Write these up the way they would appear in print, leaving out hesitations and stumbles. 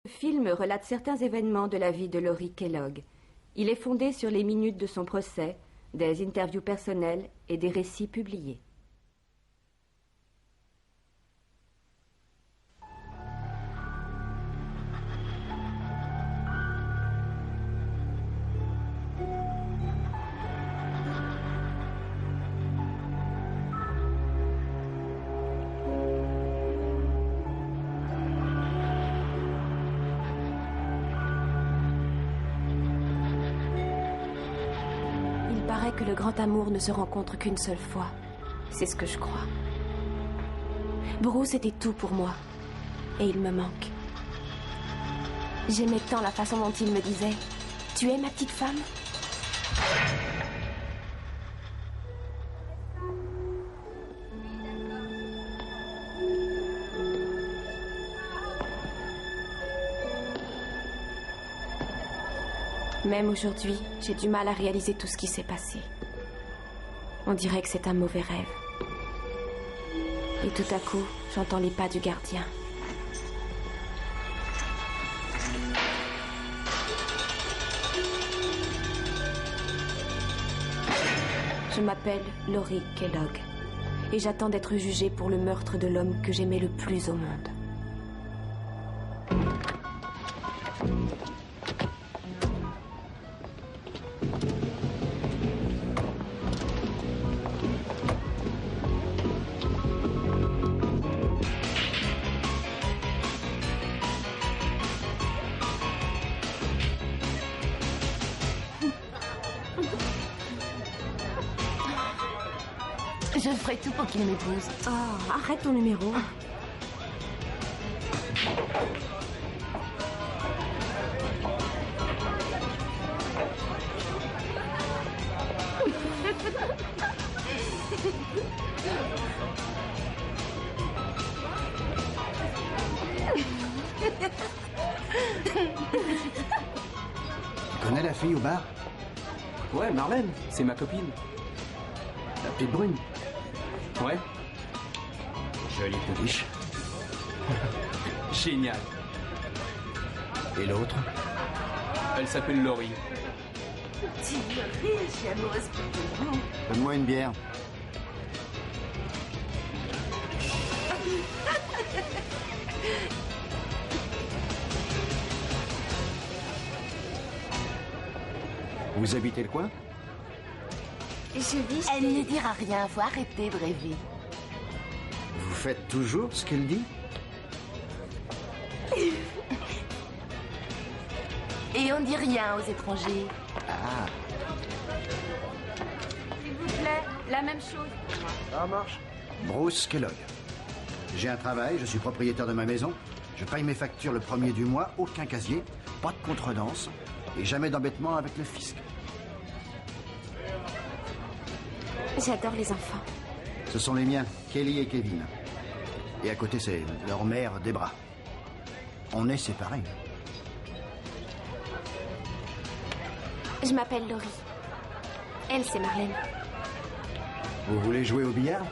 Le film relate certains événements de la vie de Laurie Kellogg. Il est fondé sur les minutes de son procès, des interviews personnelles et des récits publiés. Que le grand amour ne se rencontre qu'une seule fois. C'est ce que je crois. Bruce était tout pour moi. Et il me manque. J'aimais tant la façon dont il me disait « Tu es ma petite femme ?» Même aujourd'hui, j'ai du mal à réaliser tout ce qui s'est passé. On dirait que c'est un mauvais rêve. Et tout à coup, j'entends les pas du gardien. Je m'appelle Laurie Kellogg. Et j'attends d'être jugée pour le meurtre de l'homme que j'aimais le plus au monde. Je ferai tout pour qu'il m'épouse. Oh, arrête ton numéro. Tu connais la fille au bar? Ouais, Marlène, c'est ma copine. La petite brune? Ouais. Jolie pouliche. Génial. Et l'autre? Elle s'appelle Laurie. Tu me ris, je suis amoureuse pour tout. Donne-moi une bière. Vous habitez le coin? Je vis. Elle ne dira rien, faut arrêter de rêver. Vous faites toujours ce qu'elle dit? Et on dit rien aux étrangers. Ah. S'il vous plaît, la même chose. Ça marche. Bruce Kellogg. J'ai un travail, je suis propriétaire de ma maison. Je paye mes factures le premier du mois, aucun casier, pas de contredanse et jamais d'embêtement avec le fisc. J'adore les enfants. Ce sont les miens, Kelly et Kevin. Et à côté, c'est leur mère, Debra. On est séparés. Je m'appelle Laurie. Elle, c'est Marlène. Vous voulez jouer au billard?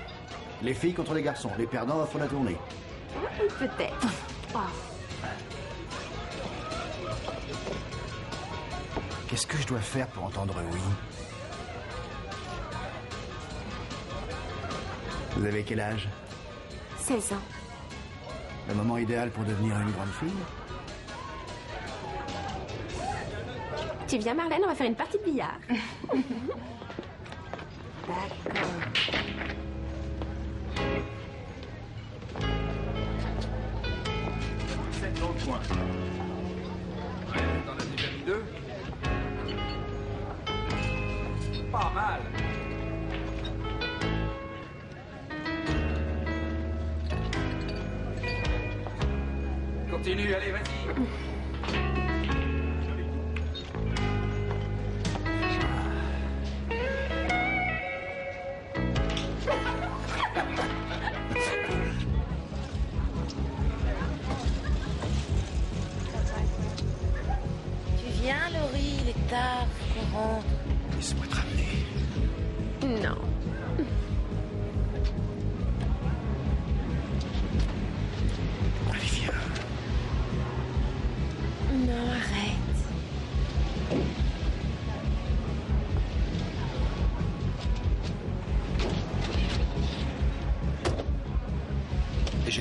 Les filles contre les garçons. Les perdants offrent la tournée. Peut-être. Oh. Qu'est-ce que je dois faire pour entendre oui? Vous avez quel âge? 16 ans. Le moment idéal pour devenir une grande fille? Tu viens, Marlène, on va faire une partie de billard. D'accord. C'est dans le coin. Ouais, t'en as déjà mis 2? Pas mal. Continue, allez, vas-y. Tu viens, Laurie, il est tard, faut qu'on rentre. Laisse-moi te ramener. Non. Allez, viens.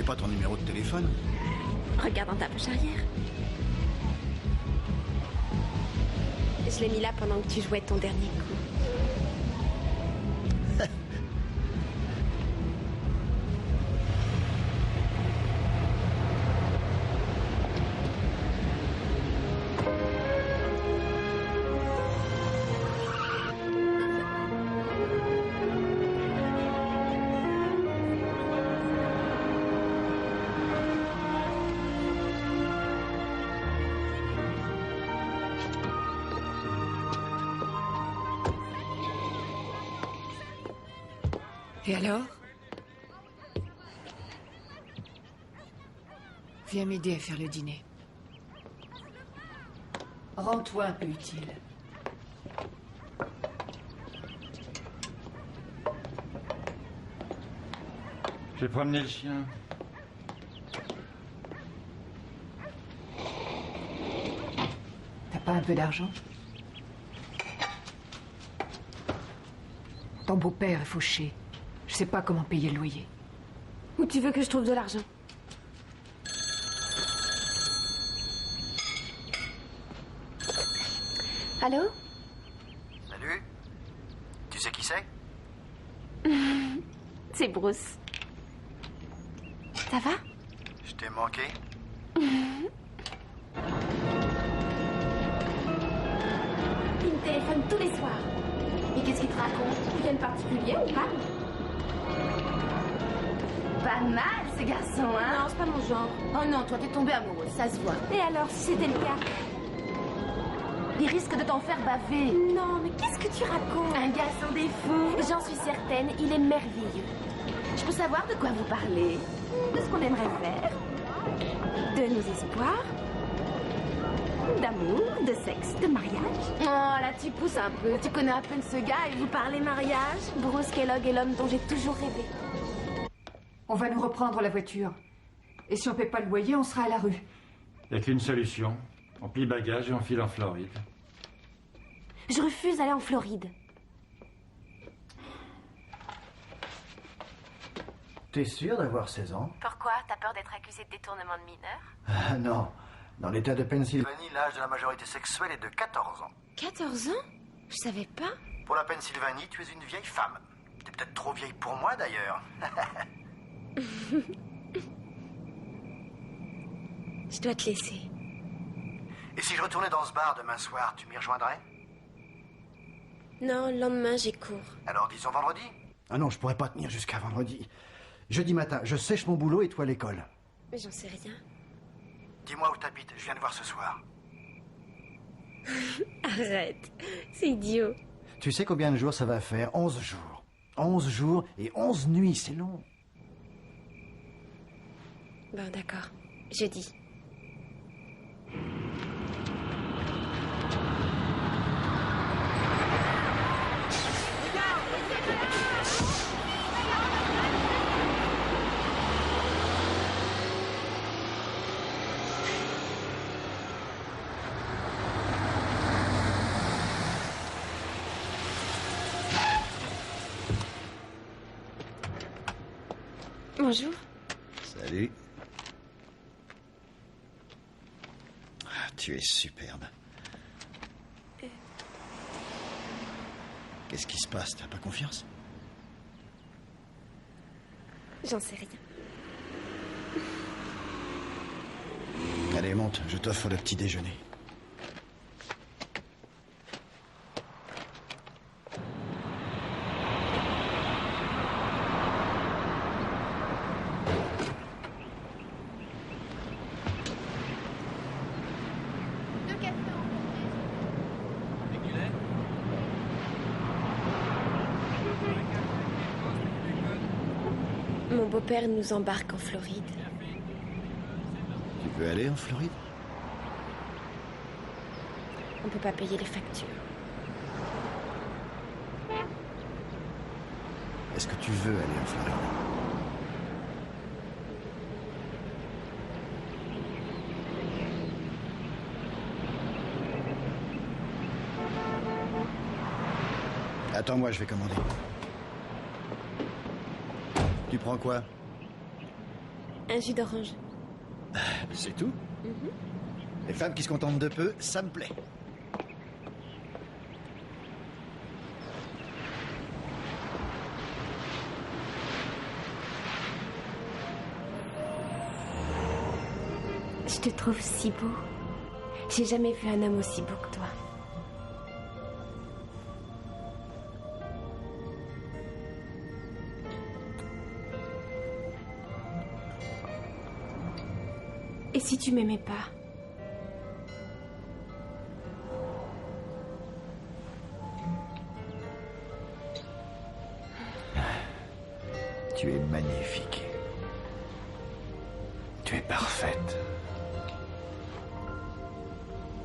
pas ton numéro de téléphone? Regarde dans ta poche arrière. Je l'ai mis là pendant que tu jouais ton dernier coup. Et alors? Viens m'aider à faire le dîner. Rends-toi un peu utile. Je vais promener le chien. T'as pas un peu d'argent? Ton beau-père est fauché. Je sais pas comment payer le loyer. Où tu veux que je trouve de l'argent? Allô? Salut. Tu sais qui c'est? C'est Bruce. Ça va? Je t'ai manqué. Il me téléphone tous les soirs. Et qu'est-ce qu'il te raconte? Rien de particulier ou pas? Pas mal, ce garçon, hein? Non, c'est pas mon genre. Oh non, toi, t'es tombée amoureuse, ça se voit. Et alors, si c'était le cas? Il risque de t'en faire baver. Non, mais qu'est-ce que tu racontes? Un gars sans défaut. J'en suis certaine, il est merveilleux. Je peux savoir de quoi vous parlez? De ce qu'on aimerait faire, de nos espoirs, d'amour, de sexe, de mariage. Oh, là, tu pousses un peu. Tu connais à peine ce gars et vous parlez mariage? Bruce Kellogg est l'homme dont j'ai toujours rêvé. On va nous reprendre la voiture. Et si on paie pas le loyer, on sera à la rue. Il n'y a qu'une solution. On plie bagage et on file en Floride. Je refuse d'aller en Floride. T'es sûr d'avoir 16 ans? Pourquoi? T'as peur d'être accusé de détournement de mineur? Ah non. Dans l'état de Pennsylvanie, l'âge de la majorité sexuelle est de 14 ans. 14 ans? Je savais pas. Pour la Pennsylvanie, tu es une vieille femme. T'es peut-être trop vieille pour moi, d'ailleurs. Je dois te laisser. Et si je retournais dans ce bar demain soir, tu m'y rejoindrais? Non, le lendemain, j'ai cours. Alors disons vendredi? Ah non, je pourrais pas tenir jusqu'à vendredi. Jeudi matin, je sèche mon boulot et toi l'école. Mais j'en sais rien. Dis-moi où t'habites, je viens te voir ce soir. Arrête, c'est idiot. Tu sais combien de jours ça va faire? 11 jours. 11 jours et 11 nuits, c'est long. Bon, d'accord. Jeudi. Bonjour. Salut. Ah, tu es superbe. Qu'est-ce qui se passe? T'as pas confiance? J'en sais rien. Allez, monte, je t'offre le petit déjeuner. Mon beau-père nous embarque en Floride. Tu veux aller en Floride? On peut pas payer les factures. Est-ce que tu veux aller en Floride? Attends-moi, je vais commander. Tu prends quoi? Un jus d'orange. C'est tout? Les femmes qui se contentent de peu, ça me plaît. Je te trouve si beau. J'ai jamais vu un homme aussi beau que toi. Et si tu m'aimais pas? Tu es magnifique. Tu es parfaite.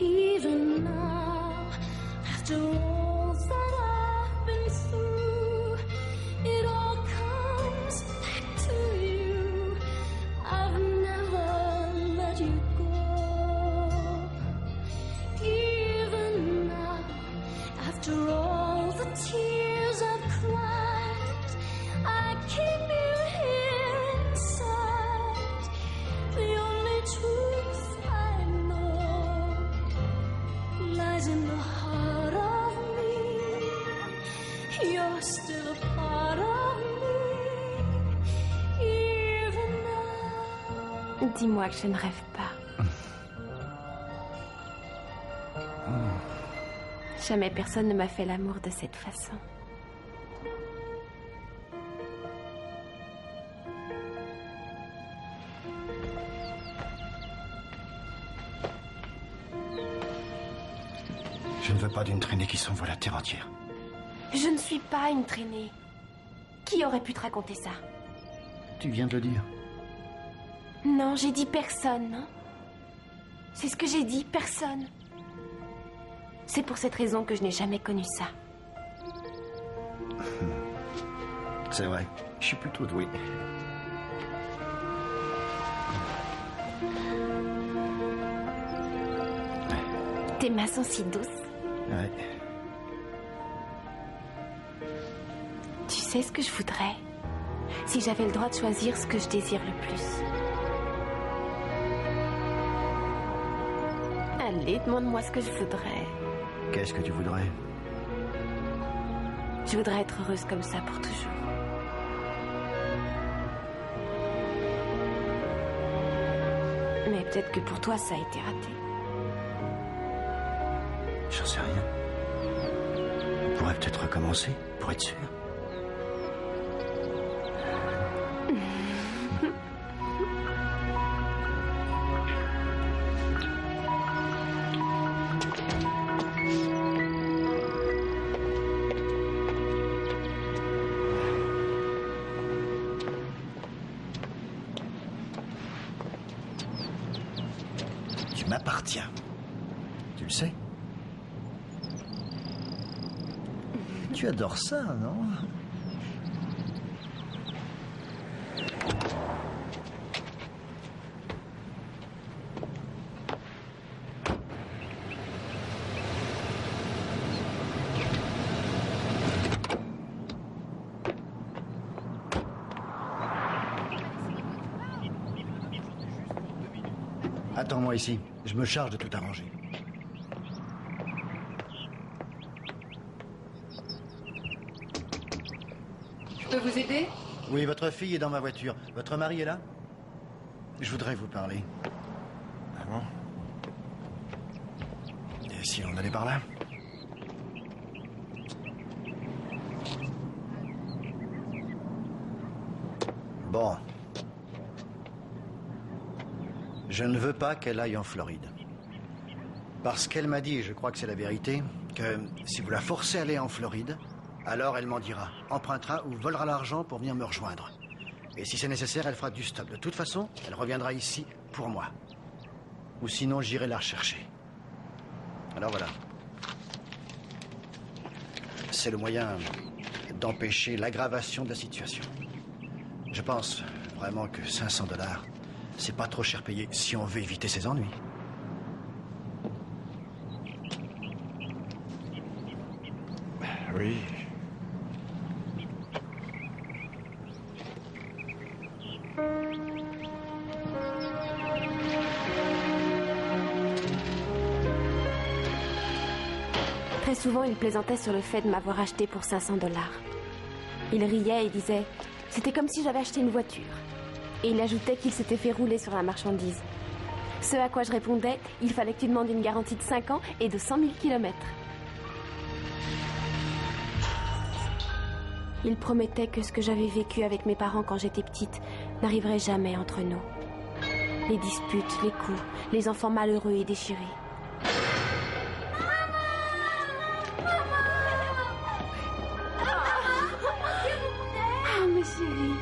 Even now, after all that I've been through, it all comes back to you. I've never let you go. Even now, after all the tears I've cried, I keep you here inside. The only truth I know lies in the heart of me. You're still a part of me, even now. Dis-moi que je ne rêve pas. Jamais personne ne m'a fait l'amour de cette façon. Je ne veux pas d'une traînée qui s'envoie la terre entière. Je ne suis pas une traînée. Qui aurait pu te raconter ça? Tu viens de le dire. Non, j'ai dit personne, non? C'est ce que j'ai dit, personne. C'est pour cette raison que je n'ai jamais connu ça. C'est vrai, je suis plutôt doué. Tes mains sont si douces. Ouais. Tu sais ce que je voudrais? Si j'avais le droit de choisir ce que je désire le plus. Allez, demande-moi ce que je voudrais. Qu'est-ce que tu voudrais? Je voudrais être heureuse comme ça pour toujours. Mais peut-être que pour toi, ça a été raté. J'en sais rien. On pourrait peut-être recommencer, pour être sûr. Tu m'appartiens. Tu le sais? Tu adores ça, non? Attends-moi ici. Je me charge de tout arranger. Je peux vous aider? Oui, votre fille est dans ma voiture. Votre mari est là? Je voudrais vous parler. Ah bon? Et si on allait par là? Bon. Je ne veux pas qu'elle aille en Floride. Parce qu'elle m'a dit, et je crois que c'est la vérité, que si vous la forcez à aller en Floride, alors elle m'en dira, empruntera ou volera l'argent pour venir me rejoindre. Et si c'est nécessaire, elle fera du stop. De toute façon, elle reviendra ici pour moi. Ou sinon, j'irai la rechercher. Alors voilà. C'est le moyen d'empêcher l'aggravation de la situation. Je pense vraiment que 500 $, c'est pas trop cher payé si on veut éviter ses ennuis. Oui. Très souvent, il plaisantait sur le fait de m'avoir acheté pour 500 $. Il riait et disait « C'était comme si j'avais acheté une voiture ». Et il ajoutait qu'il s'était fait rouler sur la marchandise. Ce à quoi je répondais « Il fallait que tu demandes une garantie de 5 ans et de 100 000 kilomètres ». Il promettait que ce que j'avais vécu avec mes parents quand j'étais petite n'arriverait jamais entre nous. Les disputes, les coups, les enfants malheureux et déchirés. Oh, ma chérie.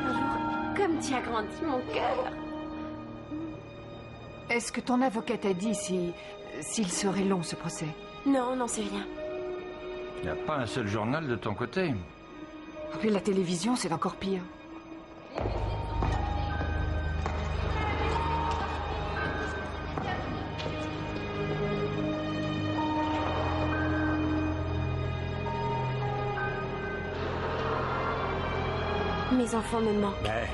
Alors, comme tu as grandi mon cœur. Est-ce que ton avocat t'a dit s'il serait long, ce procès? Non, n'en sais rien. Il n'y a pas un seul journal de ton côté. Et la télévision, c'est encore pire. Mes enfants me manquent. Ben,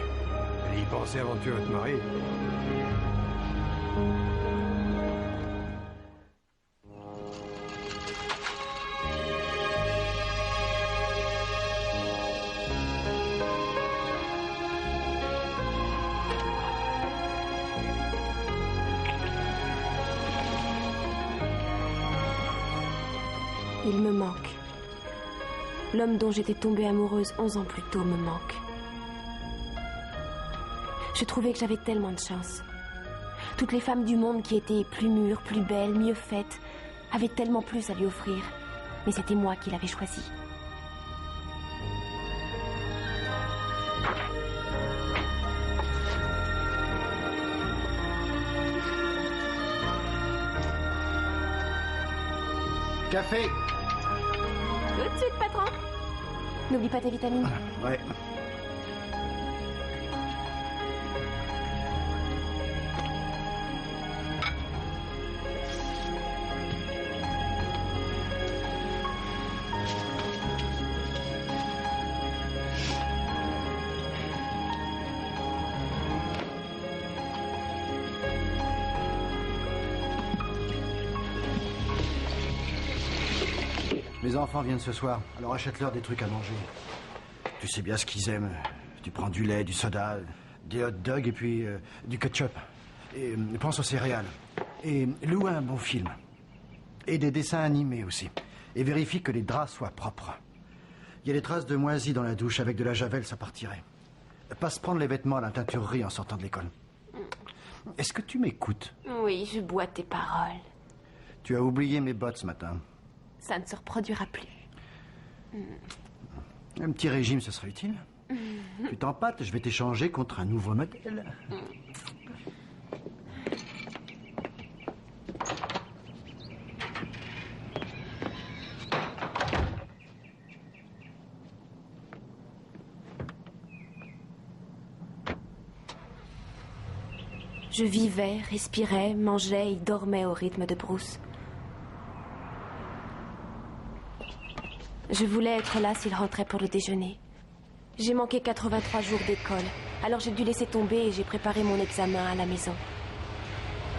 allez y penser avant que tu vas te marier. Il me manque. L'homme dont j'étais tombée amoureuse 11 ans plus tôt me manque. Je trouvais que j'avais tellement de chance. Toutes les femmes du monde qui étaient plus mûres, plus belles, mieux faites, avaient tellement plus à lui offrir. Mais c'était moi qui l'avais choisi. Café. Tout de suite, patron. N'oublie pas tes vitamines. Ouais. Les enfants viennent ce soir, alors achète-leur des trucs à manger. Tu sais bien ce qu'ils aiment. Tu prends du lait, du soda, des hot dogs et puis du ketchup. Et pense aux céréales. Et loue un bon film. Et des dessins animés aussi. Et vérifie que les draps soient propres. Il y a des traces de moisis dans la douche. Avec de la javel, ça partirait. Passe prendre les vêtements à la teinturerie en sortant de l'école. Est-ce que tu m'écoutes? Oui, je bois tes paroles. Tu as oublié mes bottes ce matin. Ça ne se reproduira plus. Un petit régime, ce serait utile. Tu t'empâtes, je vais t'échanger contre un nouveau modèle. Je vivais, respirais, mangeais et dormais au rythme de Bruce. Je voulais être là s'il rentrait pour le déjeuner. J'ai manqué 83 jours d'école, alors j'ai dû laisser tomber et j'ai préparé mon examen à la maison.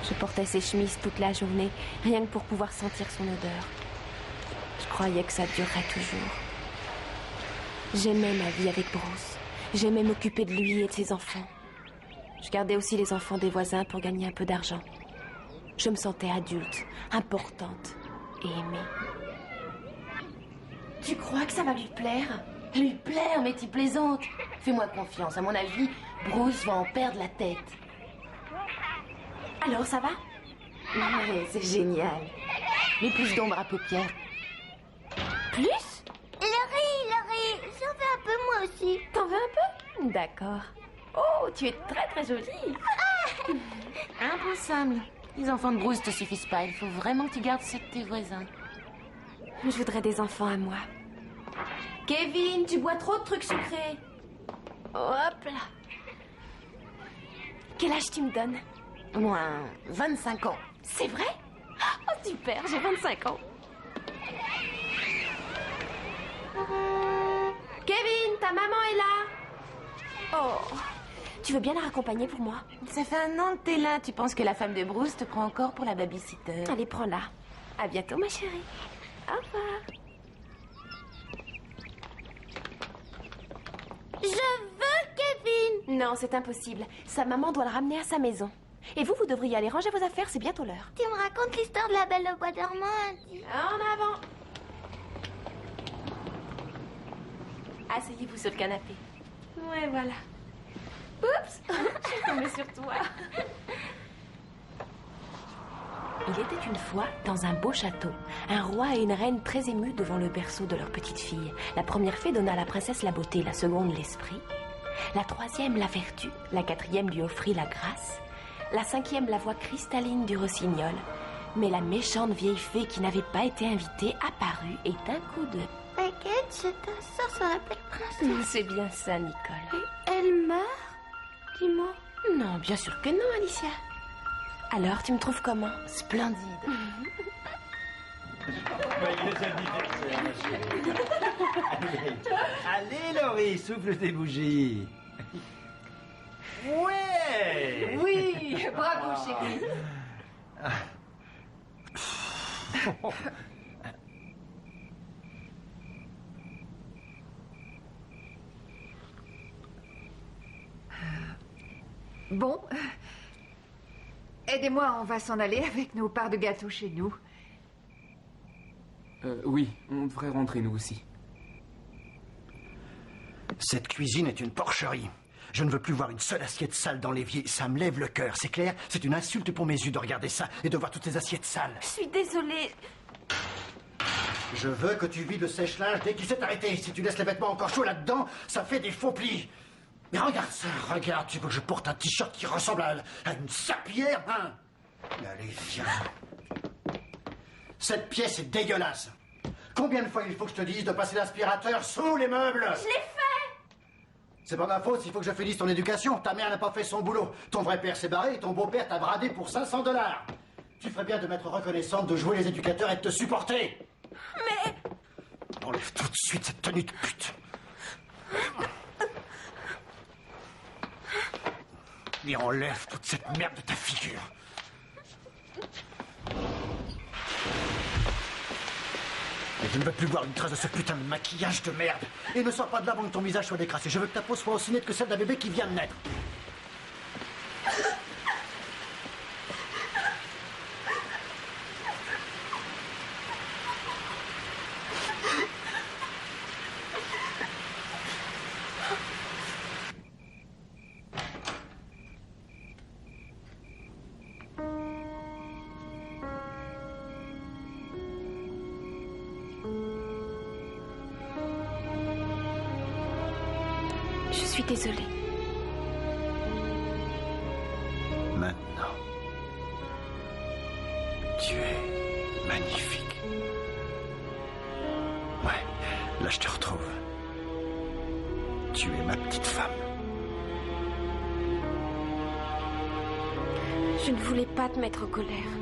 Je portais ses chemises toute la journée, rien que pour pouvoir sentir son odeur. Je croyais que ça durerait toujours. J'aimais ma vie avec Bruce. J'aimais m'occuper de lui et de ses enfants. Je gardais aussi les enfants des voisins pour gagner un peu d'argent. Je me sentais adulte, importante et aimée. Tu crois que ça va lui plaire? Lui plaire, mais tu plaisantes. Fais-moi confiance, à mon avis, Bruce va en perdre la tête. Alors, ça va? Ouais, c'est génial. Mais plus d'ombre à paupières. Plus? Laurie, j'en veux un peu moi aussi. T'en veux un peu? D'accord. Oh, tu es très très jolie. Impensable. Les enfants de Bruce te suffisent pas. Il faut vraiment que tu gardes ceux de tes voisins. Je voudrais des enfants à moi. Kevin, tu bois trop de trucs sucrés. Hop là. Quel âge tu me donnes? Moi, 25 ans. C'est vrai? Oh super, j'ai 25 ans. Kevin, ta maman est là. Oh, Tu veux bien la raccompagner pour moi? Ça fait un an que t'es là. Tu penses que la femme de Bruce te prend encore pour la babysitter? Allez, prends-la. À bientôt, ma chérie. Au revoir. Je veux Kevin. Non, c'est impossible. Sa maman doit le ramener à sa maison. Et vous devriez aller ranger vos affaires, c'est bientôt l'heure. Tu me racontes l'histoire de la Belle au bois dormant, Andy. En avant. Asseyez-vous sur le canapé. Ouais, voilà. Oups, je suis tombée sur toi. Il était une fois, dans un beau château, un roi et une reine très émus devant le berceau de leur petite fille. La première fée donna à la princesse la beauté, la seconde l'esprit, la troisième la vertu, la quatrième lui offrit la grâce, la cinquième la voix cristalline du rossignol. Mais la méchante vieille fée qui n'avait pas été invitée apparut et d'un coup de... T'inquiète, je t'assure sur la belle princesse. C'est bien ça, Nicole. Et elle meurt? Dis-moi. Non, bien sûr que non, Alicia. Alors, tu me trouves comment? Splendide. Allez, Laurie, souffle tes bougies. Ouais. Oui, bravo, chérie. Bon, aidez-moi, on va s'en aller avec nos parts de gâteau chez nous. Oui, on devrait rentrer nous aussi. Cette cuisine est une porcherie. Je ne veux plus voir une seule assiette sale dans l'évier. Ça me lève le cœur, c'est clair? C'est une insulte pour mes yeux de regarder ça et de voir toutes ces assiettes sales. Je suis désolée. Je veux que tu vides le sèche-linge dès qu'il s'est arrêté. Si tu laisses les vêtements encore chauds là-dedans, ça fait des faux plis. Mais regarde ça, regarde. Tu veux que je porte un t-shirt qui ressemble à une serpillière, hein? Allez, viens. Cette pièce est dégueulasse. Combien de fois il faut que je te dise de passer l'aspirateur sous les meubles? Je l'ai fait! C'est pas ma faute s'il faut que je finisse ton éducation. Ta mère n'a pas fait son boulot. Ton vrai père s'est barré et ton beau-père t'a bradé pour $500. Tu ferais bien de m'être reconnaissante, de jouer les éducateurs et de te supporter. Mais... Enlève tout de suite cette tenue de pute. Et enlève toute cette merde de ta figure. Et je ne veux plus voir une trace de ce putain de maquillage de merde. Et ne sors pas de là avant que ton visage soit décrassé. Je veux que ta peau soit aussi nette que celle d'un bébé qui vient de naître. Je suis désolée. Maintenant, tu es magnifique. Ouais, là je te retrouve. Tu es ma petite femme. Je ne voulais pas te mettre en colère.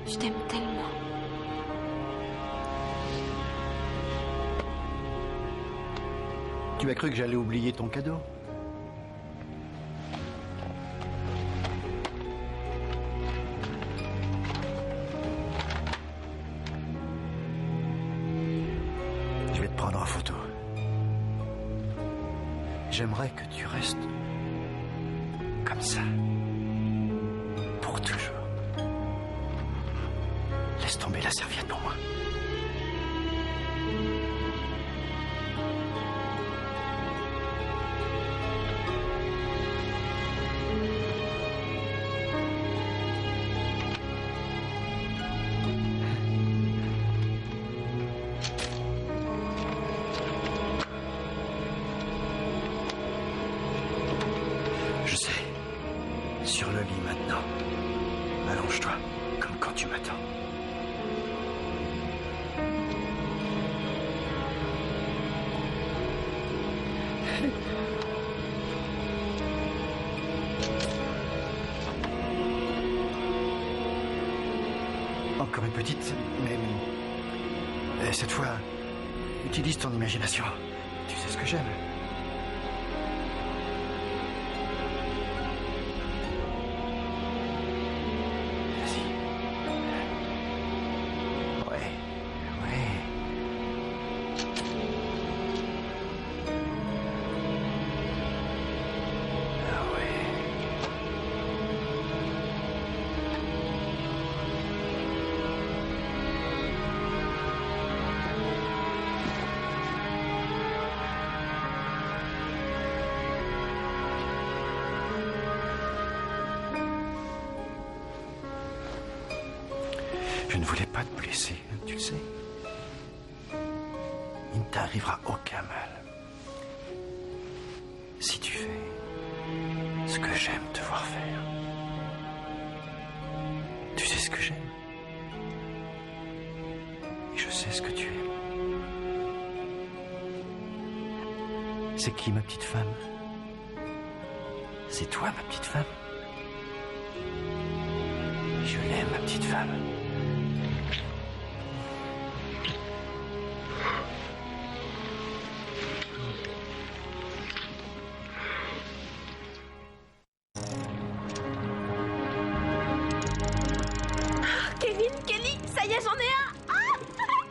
Je t'aime tellement. Tu as cru que j'allais oublier ton cadeau? Je vais te prendre en photo. J'aimerais que tu restes comme ça. Pour toujours. Laisse tomber la serviette pour moi. Je sais. Sur le lit maintenant. Allonge-toi, comme quand tu m'attends. Encore une petite, mais cette fois, utilise ton imagination. Tu sais ce que j'aime. Je ne voulais pas te blesser, tu le sais. Il ne t'arrivera aucun mal. Si tu fais ce que j'aime te voir faire. Tu sais ce que j'aime. Et je sais ce que tu aimes. C'est qui ma petite femme? C'est toi ma petite femme? Je l'aime ma petite femme. Kevin, Kelly, ça y est, j'en ai un.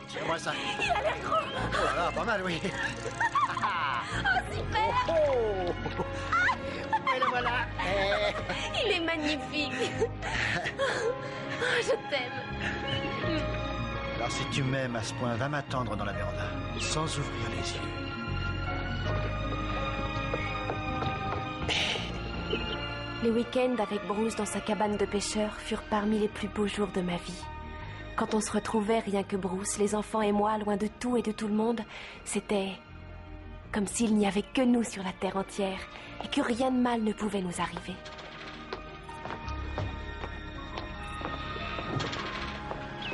Tiens-moi ça. Il a l'air gros. Oh là là, pas mal, oui. Oh, super. Et le voilà. Il est magnifique. Oh, je t'aime. Alors si tu m'aimes à ce point, va m'attendre dans la véranda, sans ouvrir les yeux. Les week-ends avec Bruce dans sa cabane de pêcheur furent parmi les plus beaux jours de ma vie. Quand on se retrouvait rien que Bruce, les enfants et moi, loin de tout et de tout le monde, c'était comme s'il n'y avait que nous sur la terre entière et que rien de mal ne pouvait nous arriver.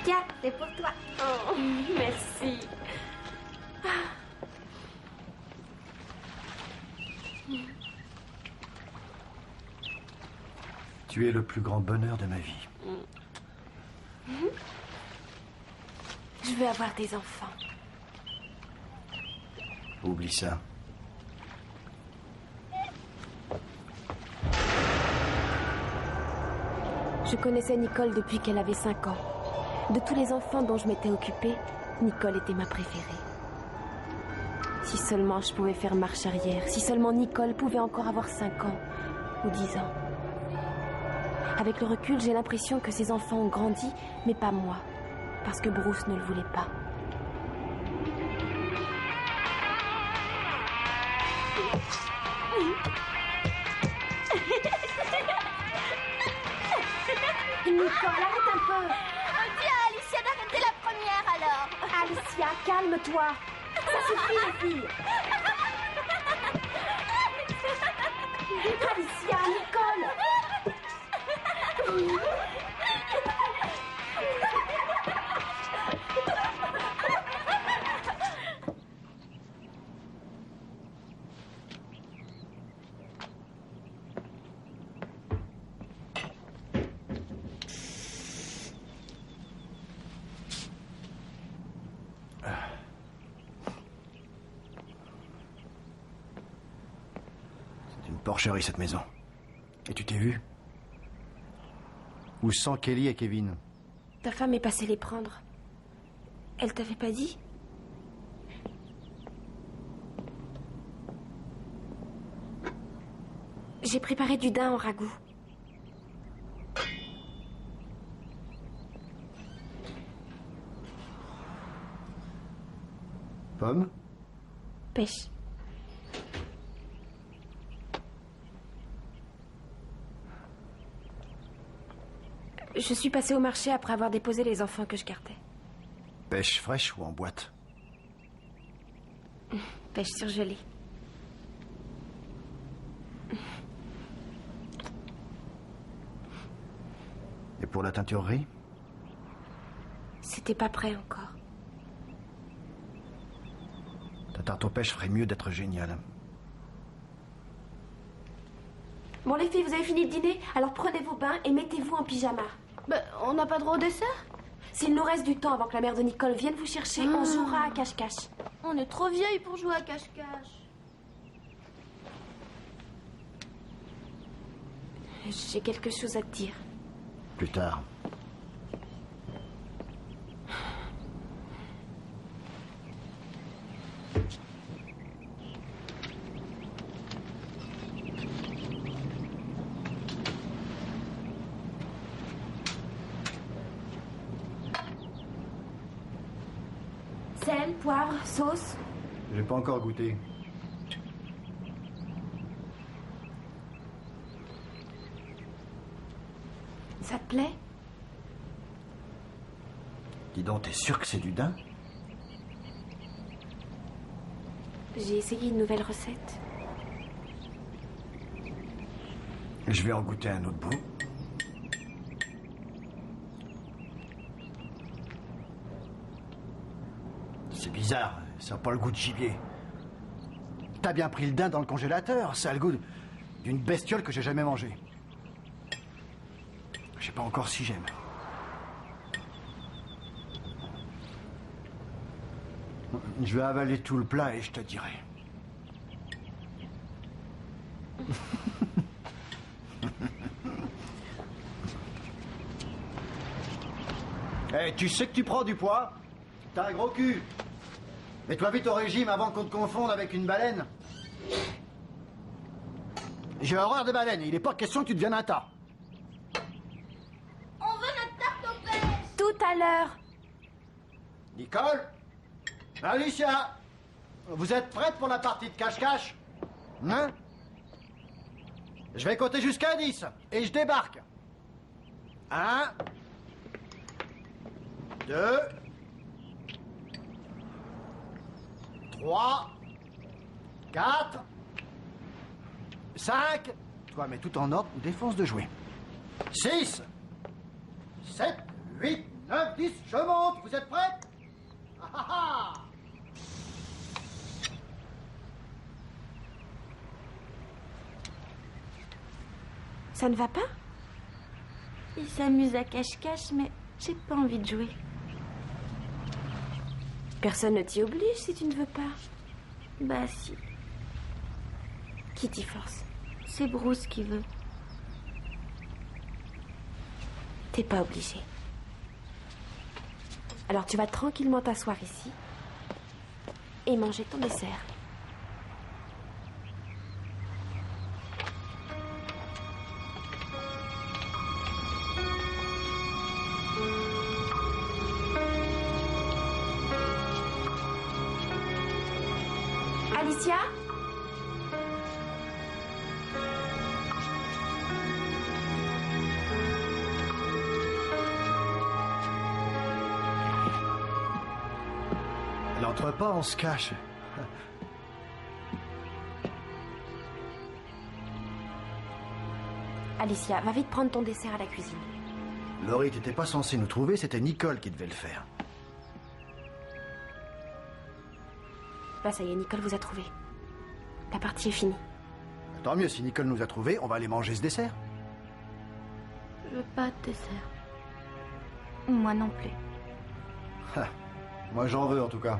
Tiens, c'est pour toi. Oh, merci. Tu es le plus grand bonheur de ma vie. Je veux avoir des enfants. Oublie ça. Je connaissais Nicole depuis qu'elle avait 5 ans. De tous les enfants dont je m'étais occupée, Nicole était ma préférée. Si seulement je pouvais faire marche arrière, si seulement Nicole pouvait encore avoir 5 ans ou 10 ans. Avec le recul, j'ai l'impression que ces enfants ont grandi, mais pas moi, parce que Bruce ne le voulait pas. Nicole, arrête un peu. Dis à Alicia d'arrêter la première alors. Alicia, calme-toi. Ça suffit, les filles. Alicia, Nicole. C'est une porcherie cette maison. Et tu t'es vu? Où sont Kelly et Kevin? Ta femme est passée les prendre. Elle t'avait pas dit? J'ai préparé du daim en ragoût. Pomme? Pêche. Je suis passée au marché après avoir déposé les enfants que je gardais. Pêche fraîche ou en boîte? Pêche surgelée. Et pour la teinturerie? C'était pas prêt encore. Ta tarte aux pêches ferait mieux d'être géniale. Bon les filles, vous avez fini de dîner? Alors prenez vos bains et mettez-vous en pyjama. On n'a pas droit au dessert? S'il nous reste du temps avant que la mère de Nicole vienne vous chercher, on jouera à cache-cache. On est trop vieille pour jouer à cache-cache. J'ai quelque chose à te dire. Plus tard. Sel, poivre, sauce. J'ai pas encore goûté. Ça te plaît? Dis donc, t'es sûr que c'est du daim? J'ai essayé une nouvelle recette. Je vais en goûter un autre bout. C'est bizarre, ça n'a pas le goût de gibier. T'as bien pris le daim dans le congélateur, ça a le goût d'une bestiole que j'ai jamais mangée. Je sais pas encore si j'aime. Je vais avaler tout le plat et je te dirai. Hey, tu sais que tu prends du poids? T'as un gros cul. Mets-toi vite au régime avant qu'on te confonde avec une baleine. J'ai horreur des baleines, il n'est pas question que tu deviennes un tas. On veut notre tarte aux pêches. Tout à l'heure. Nicole? Alicia? Vous êtes prête pour la partie de cache-cache? Hein? Je vais compter jusqu'à 10 et je débarque. 1, 2, 3, 4, 5. Toi, mets tout en ordre ou défonce de jouer. 6, 7, 8, 9, 10. Je monte. Vous êtes prêts? Ah, ah, ah. Ça ne va pas? Il s'amuse à cache-cache, mais j'ai pas envie de jouer. Personne ne t'y oblige si tu ne veux pas. Bah si, Qui t'y force? c'est Bruce qui veut. T'es pas obligé. Alors tu vas tranquillement t'asseoir ici et manger ton dessert. Alicia? Elle entre pas, on se cache. Alicia, va vite prendre ton dessert à la cuisine. Laurie, t'étais pas censé nous trouver, c'était Nicole qui devait le faire. Bah ça y est, Nicole vous a trouvé. La partie est finie. Tant mieux, si Nicole nous a trouvés, on va aller manger ce dessert. Je veux pas de dessert. Moi non plus. Ah, moi j'en veux en tout cas.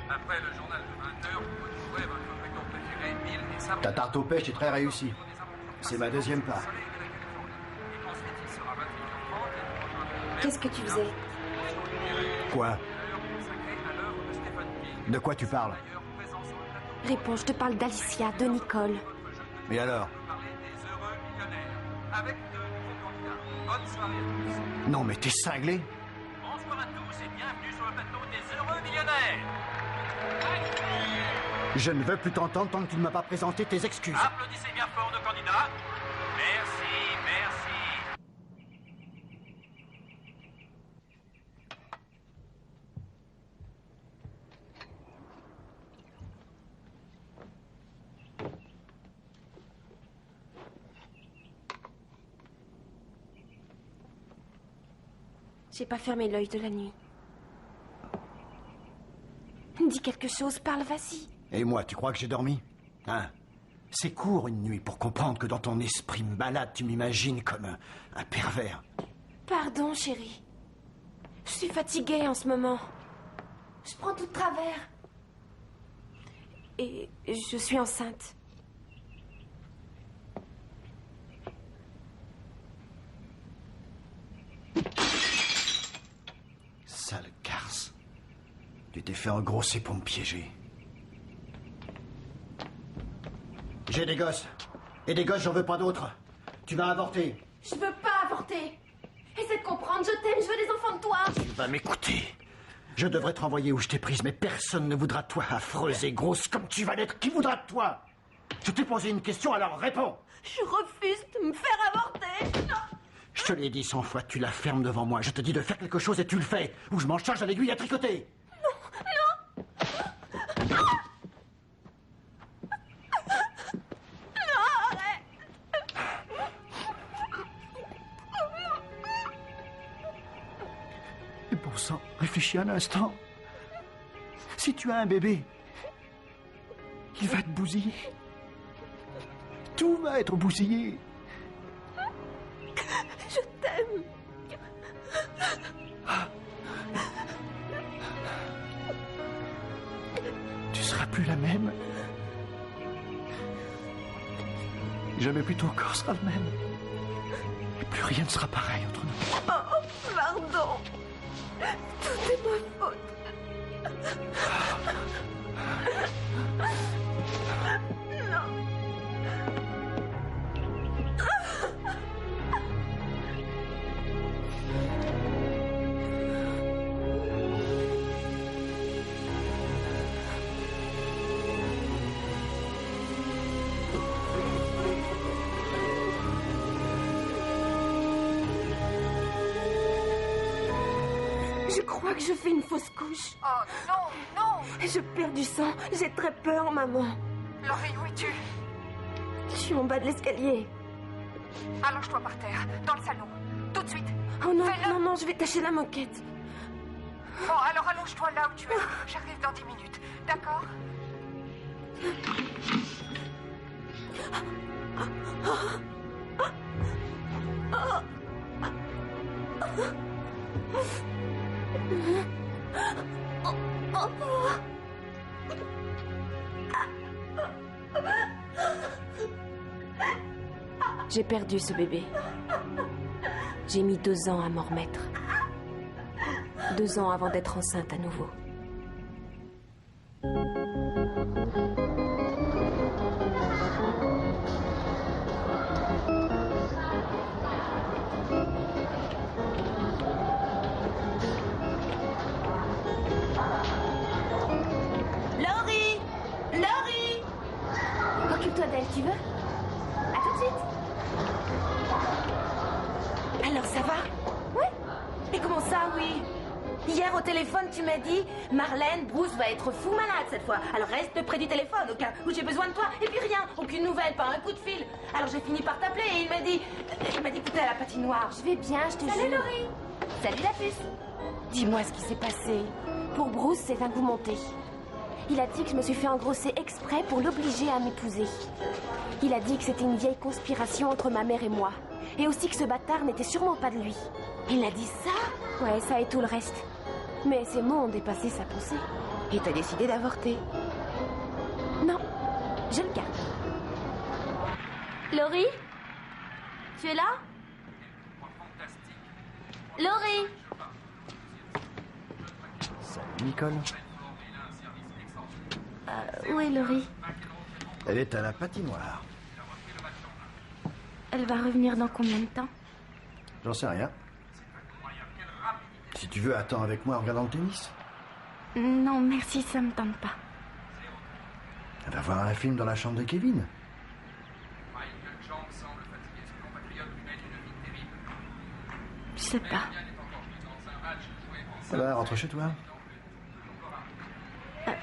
Après le journal de 20h, vous retrouverez votre record préféré, Bill et sa... Ta tarte aux pêches est très réussie. C'est ma deuxième part. Qu'est-ce que tu faisais? Quoi? De quoi tu parles? Réponds, je te parle d'Alicia, de Nicole. Mais alors? Non mais t'es cinglé? Bonsoir à tous et bienvenue sur le plateau des heureux millionnaires. Je ne veux plus t'entendre tant que tu ne m'as pas présenté tes excuses. Applaudissez bien fort nos candidats. Merci, merci. J'ai pas fermé l'œil de la nuit. Dis quelque chose, parle, vas-y. Et moi, tu crois que j'ai dormi? Hein? C'est court une nuit pour comprendre que dans ton esprit malade, tu m'imagines comme un pervers. Pardon, chérie. Je suis fatiguée en ce moment. Je prends tout de travers. Et je suis enceinte. Sale garce. Tu t'es fait engrosser pour me piéger. J'ai des gosses. Et des gosses, j'en veux pas d'autres. Tu vas avorter. Je veux pas avorter. Essaie de comprendre, je t'aime, je veux des enfants de toi. Tu vas m'écouter. Je devrais te renvoyer où je t'ai prise, mais personne ne voudra de toi, affreuse et grosse comme tu vas l'être. Qui voudra de toi? Je t'ai posé une question, alors réponds. Je refuse de me faire avorter. Je te l'ai dit 100 fois, tu la fermes devant moi. Je te dis de faire quelque chose et tu le fais. Ou je m'en charge à l'aiguille à tricoter. Et bon sang, réfléchis un instant. Si tu as un bébé, il va te bousiller. Tout va être bousillé. Je t'aime. Tu seras plus la même. Jamais plus ton corps sera le même. Et plus rien ne sera pareil entre nous. Oh, pardon. Tout est ma faute. Non. Je crois que je fais une fausse couche. Oh non, non. Je perds du sang. J'ai très peur, maman. Laurie, où es-tu? Je suis en bas de l'escalier. Allonge-toi par terre, dans le salon. Tout de suite. Oh non, Fais-le. non, non, je vais tâcher la moquette. Bon, alors allonge-toi là où tu es. J'arrive dans 10 minutes. D'accord? J'ai perdu ce bébé. J'ai mis 2 ans à m'en remettre. 2 ans avant d'être enceinte à nouveau. Laurie! Laurie! Occupe-toi d'elle, tu veux? À tout de suite. Alors, ça va? Oui. Et comment ça, oui? Hier, au téléphone, tu m'as dit Marlène, Bruce va être fou malade cette fois. Alors reste près du téléphone au cas où j'ai besoin de toi. Et puis rien, aucune nouvelle, pas un coup de fil. Alors j'ai fini par t'appeler et il m'a dit que t'es à la patinoire. Je vais bien, je te jure. Salut Laurie. Salut la puce. Dis-moi ce qui s'est passé. Pour Bruce, c'est un coup monté. Il a dit que je me suis fait engrosser exprès pour l'obliger à m'épouser. Il a dit que c'était une vieille conspiration entre ma mère et moi. Et aussi que ce bâtard n'était sûrement pas de lui. Il a dit ça? Ouais, ça et tout le reste. Mais ces mots ont dépassé sa pensée. Et t'as décidé d'avorter? Non, je le garde. Laurie? Tu es là? Laurie? Salut, Nicole. Où est Laurie? Elle est à la patinoire. Elle va revenir dans combien de temps? J'en sais rien. Si tu veux, attends avec moi en regardant le tennis. Non, merci, ça me tente pas. Elle va voir un film dans la chambre de Kevin. Je sais pas. Ça va, rentre chez toi.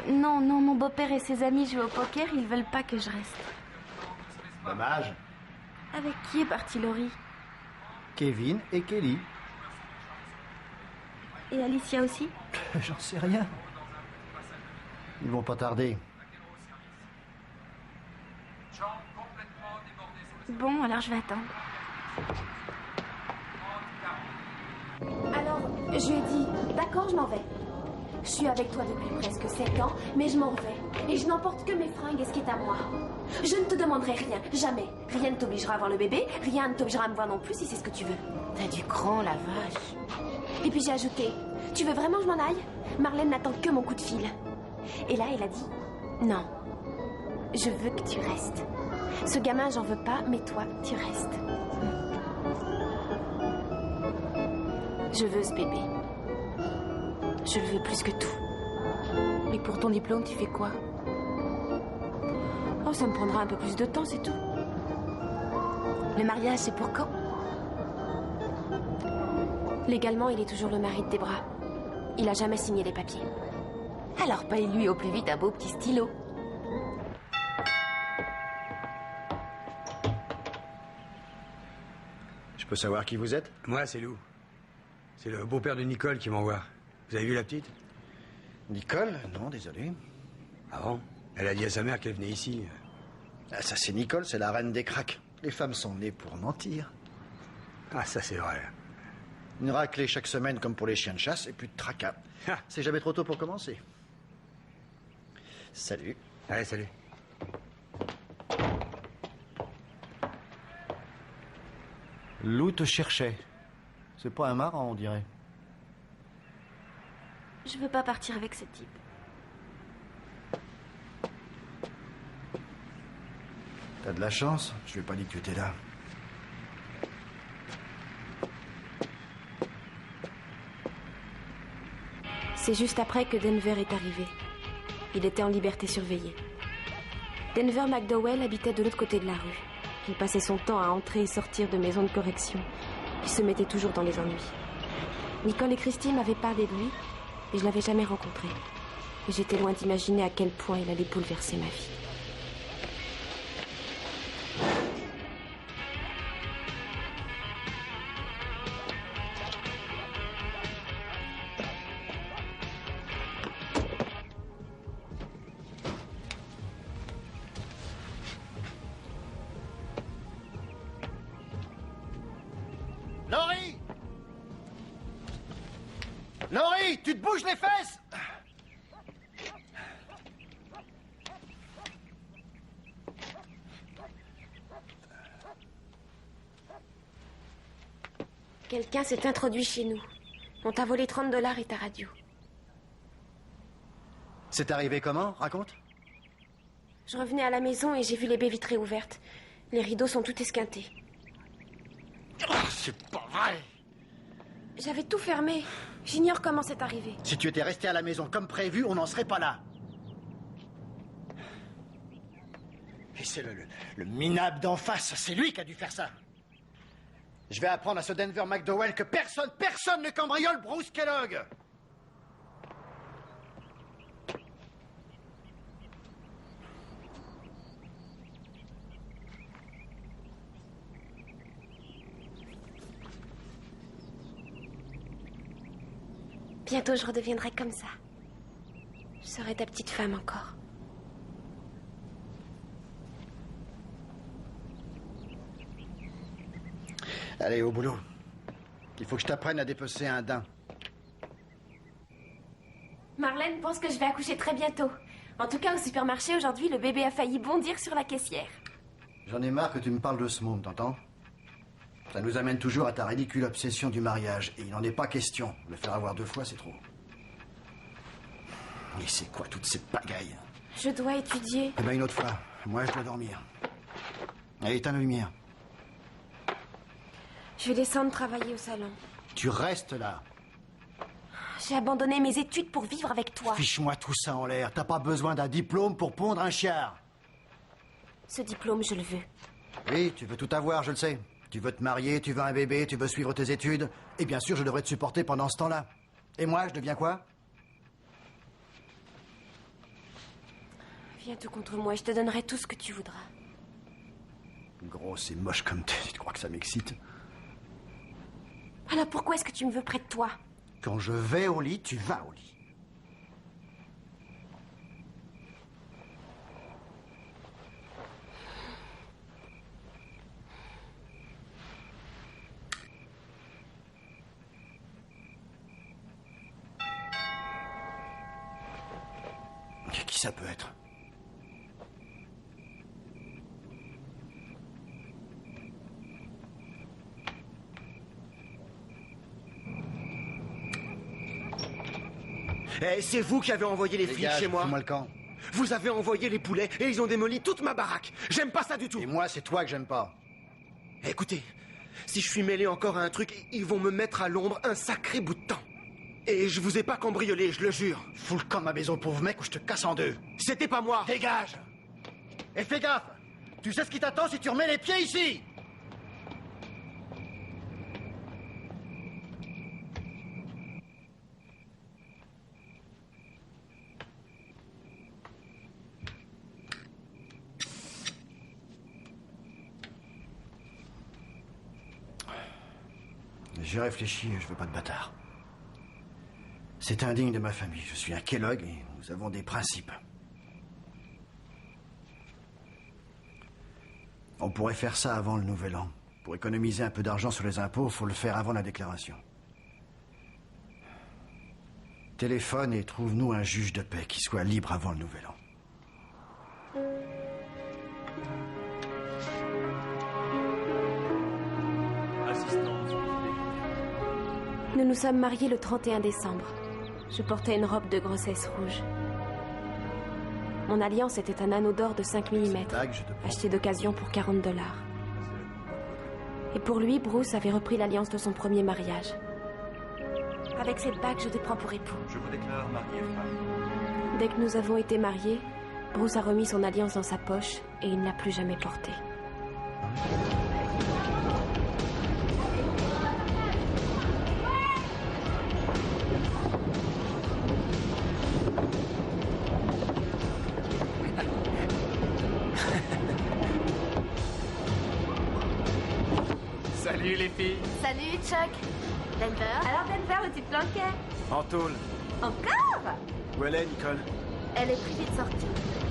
Non, mon beau-père et ses amis jouent au poker, ils veulent pas que je reste. Dommage. Avec qui est partie Laurie? Kevin et Kelly. Et Alicia aussi? J'en sais rien. Ils vont pas tarder. Bon, alors je vais attendre. Alors, je lui ai dit, d'accord, je m'en vais. Je suis avec toi depuis presque 7 ans, mais je m'en vais. Et je n'emporte que mes fringues et ce qui est à moi. Je ne te demanderai rien, jamais. Rien ne t'obligera à voir le bébé, rien ne t'obligera à me voir non plus si c'est ce que tu veux. T'as du cran, la vache. Et puis j'ai ajouté, tu veux vraiment que je m'en aille? Marlène n'attend que mon coup de fil. Et là, elle a dit, non, je veux que tu restes. Ce gamin, j'en veux pas, mais toi, tu restes. Je veux ce bébé. Je le veux plus que tout. Et pour ton diplôme, tu fais quoi? Oh, ça me prendra un peu plus de temps, c'est tout. Le mariage, c'est pour quand? Légalement, il est toujours le mari de Debra. Il a jamais signé les papiers. Alors paye-lui au plus vite un beau petit stylo. Je peux savoir qui vous êtes? Moi, c'est Lou. C'est le beau-père de Nicole qui m'envoie. Vous avez vu la petite? Nicole? Non, désolé. Ah bon? Elle a dit à sa mère qu'elle venait ici. Ah, ça, c'est Nicole, c'est la reine des cracks. Les femmes sont nées pour mentir. Ah, ça, c'est vrai. Une raclée chaque semaine comme pour les chiens de chasse et plus de tracas. C'est jamais trop tôt pour commencer. Salut. Allez, salut. Lou te cherchait. C'est pas un marrant, on dirait. Je veux pas partir avec ce type. T'as de la chance, je lui ai pas dit que tu étais là. C'est juste après que Denver est arrivé. Il était en liberté surveillée. Denver McDowell habitait de l'autre côté de la rue. Il passait son temps à entrer et sortir de maisons de correction. Il se mettait toujours dans les ennuis. Nicole et Christy m'avaient parlé de lui, mais je l'avais jamais rencontré. Et j'étais loin d'imaginer à quel point il allait bouleverser ma vie. Laurie! Laurie, tu te bouges les fesses! Quelqu'un s'est introduit chez nous. On t'a volé 30 $ et ta radio. C'est arrivé comment? Raconte. Je revenais à la maison et j'ai vu les baies vitrées ouvertes. Les rideaux sont tout esquintés. Oh, c'est pas vrai! J'avais tout fermé. J'ignore comment c'est arrivé. Si tu étais resté à la maison comme prévu, on n'en serait pas là. Et c'est le minable d'en face, c'est lui qui a dû faire ça. Je vais apprendre à ce Denver McDowell que personne ne cambriole Bruce Kellogg. Bientôt, je redeviendrai comme ça. Je serai ta petite femme encore. Allez, au boulot. Il faut que je t'apprenne à dépecer un daim. Marlène pense que je vais accoucher très bientôt. En tout cas, au supermarché, aujourd'hui, le bébé a failli bondir sur la caissière. J'en ai marre que tu me parles de ce monde, t'entends? Ça nous amène toujours à ta ridicule obsession du mariage. Et il n'en est pas question. Le faire avoir 2 fois, c'est trop. Mais c'est quoi toute cette pagaille? Je dois étudier. Eh ben, une autre fois. Moi, je dois dormir. Allez, éteins la lumière. Je vais descendre travailler au salon. Tu restes là. J'ai abandonné mes études pour vivre avec toi. Fiche-moi tout ça en l'air. T'as pas besoin d'un diplôme pour pondre un chiard. Ce diplôme, je le veux. Oui, tu veux tout avoir, je le sais. Tu veux te marier, tu veux un bébé, tu veux suivre tes études. Et bien sûr, je devrais te supporter pendant ce temps-là. Et moi, je deviens quoi? Viens tout contre moi et je te donnerai tout ce que tu voudras. Grosse et moche comme t'es, tu crois que ça m'excite? Alors pourquoi est-ce que tu me veux près de toi? Quand je vais au lit, tu vas au lit. Qui ça peut être? Eh, c'est vous qui avez envoyé les flics chez moi. Fous-moi le camp. Vous avez envoyé les poulets et ils ont démoli toute ma baraque. J'aime pas ça du tout. Et moi, c'est toi que j'aime pas. Écoutez, si je suis mêlé encore à un truc, ils vont me mettre à l'ombre un sacré bout de temps. Et je vous ai pas cambriolé, je le jure. Fous le camp de ma maison, pauvre mec, ou je te casse en 2. C'était pas moi. Dégage. Et fais gaffe. Tu sais ce qui t'attend si tu remets les pieds ici. J'ai réfléchi et je veux pas de bâtard. C'est indigne de ma famille. Je suis un Kellogg et nous avons des principes. On pourrait faire ça avant le nouvel an. Pour économiser un peu d'argent sur les impôts, faut le faire avant la déclaration. Téléphone et trouve-nous un juge de paix qui soit libre avant le nouvel an. Nous nous sommes mariés le 31 décembre. Je portais une robe de grossesse rouge. Mon alliance était un anneau d'or de 5 mm, acheté d'occasion pour $40. Et pour lui, Bruce avait repris l'alliance de son premier mariage. Avec cette bague, je te prends pour époux. Je vous déclare marié, femme. Dès que nous avons été mariés, Bruce a remis son alliance dans sa poche et il ne l'a plus jamais portée. Salut les filles. Salut Chuck. Denver. Alors Denver, où tu te planquais? En tôle. Encore? Où elle est, Nicole? Elle est privée de sortie.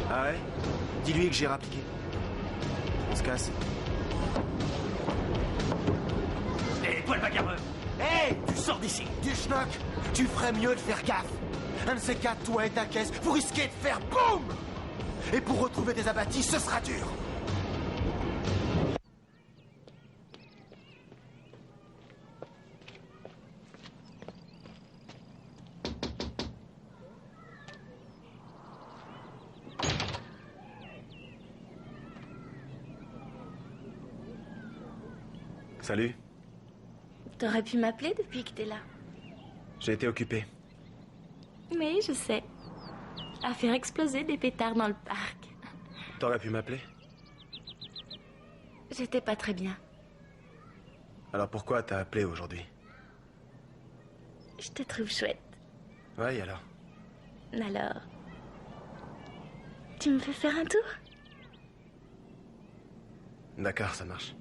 Ah ouais? Dis-lui que j'ai rappliqué. On se casse. Hé, toi le bagarreur! Hé, tu sors d'ici! Du schnock! Tu ferais mieux de faire gaffe! Un de ces quatre, toi et ta caisse, vous risquez de faire BOUM! Et pour retrouver des abattis, ce sera dur! Salut. T'aurais pu m'appeler depuis que t'es là. J'ai été occupé. Oui, je sais. À faire exploser des pétards dans le parc. T'aurais pu m'appeler? J'étais pas très bien. Alors pourquoi t'as appelé aujourd'hui? Je te trouve chouette. Ouais, alors? Alors... Tu me fais faire un tour? D'accord, ça marche.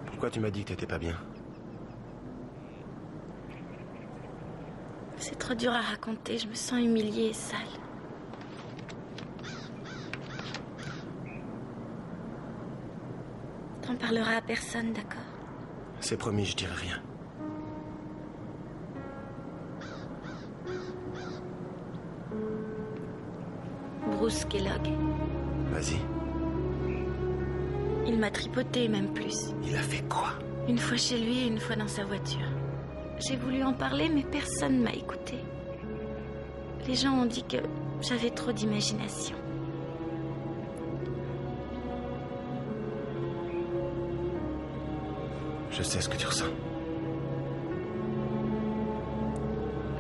Pourquoi tu m'as dit que t'étais pas bien? C'est trop dur à raconter, je me sens humiliée et sale. T'en parleras à personne, d'accord? C'est promis, je dirai rien. Bruce Kellogg. Vas-y. Il m'a tripoté, même plus. Il a fait quoi? Une fois chez lui et une fois dans sa voiture. J'ai voulu en parler, mais personne ne m'a écouté. Les gens ont dit que j'avais trop d'imagination. Je sais ce que tu ressens.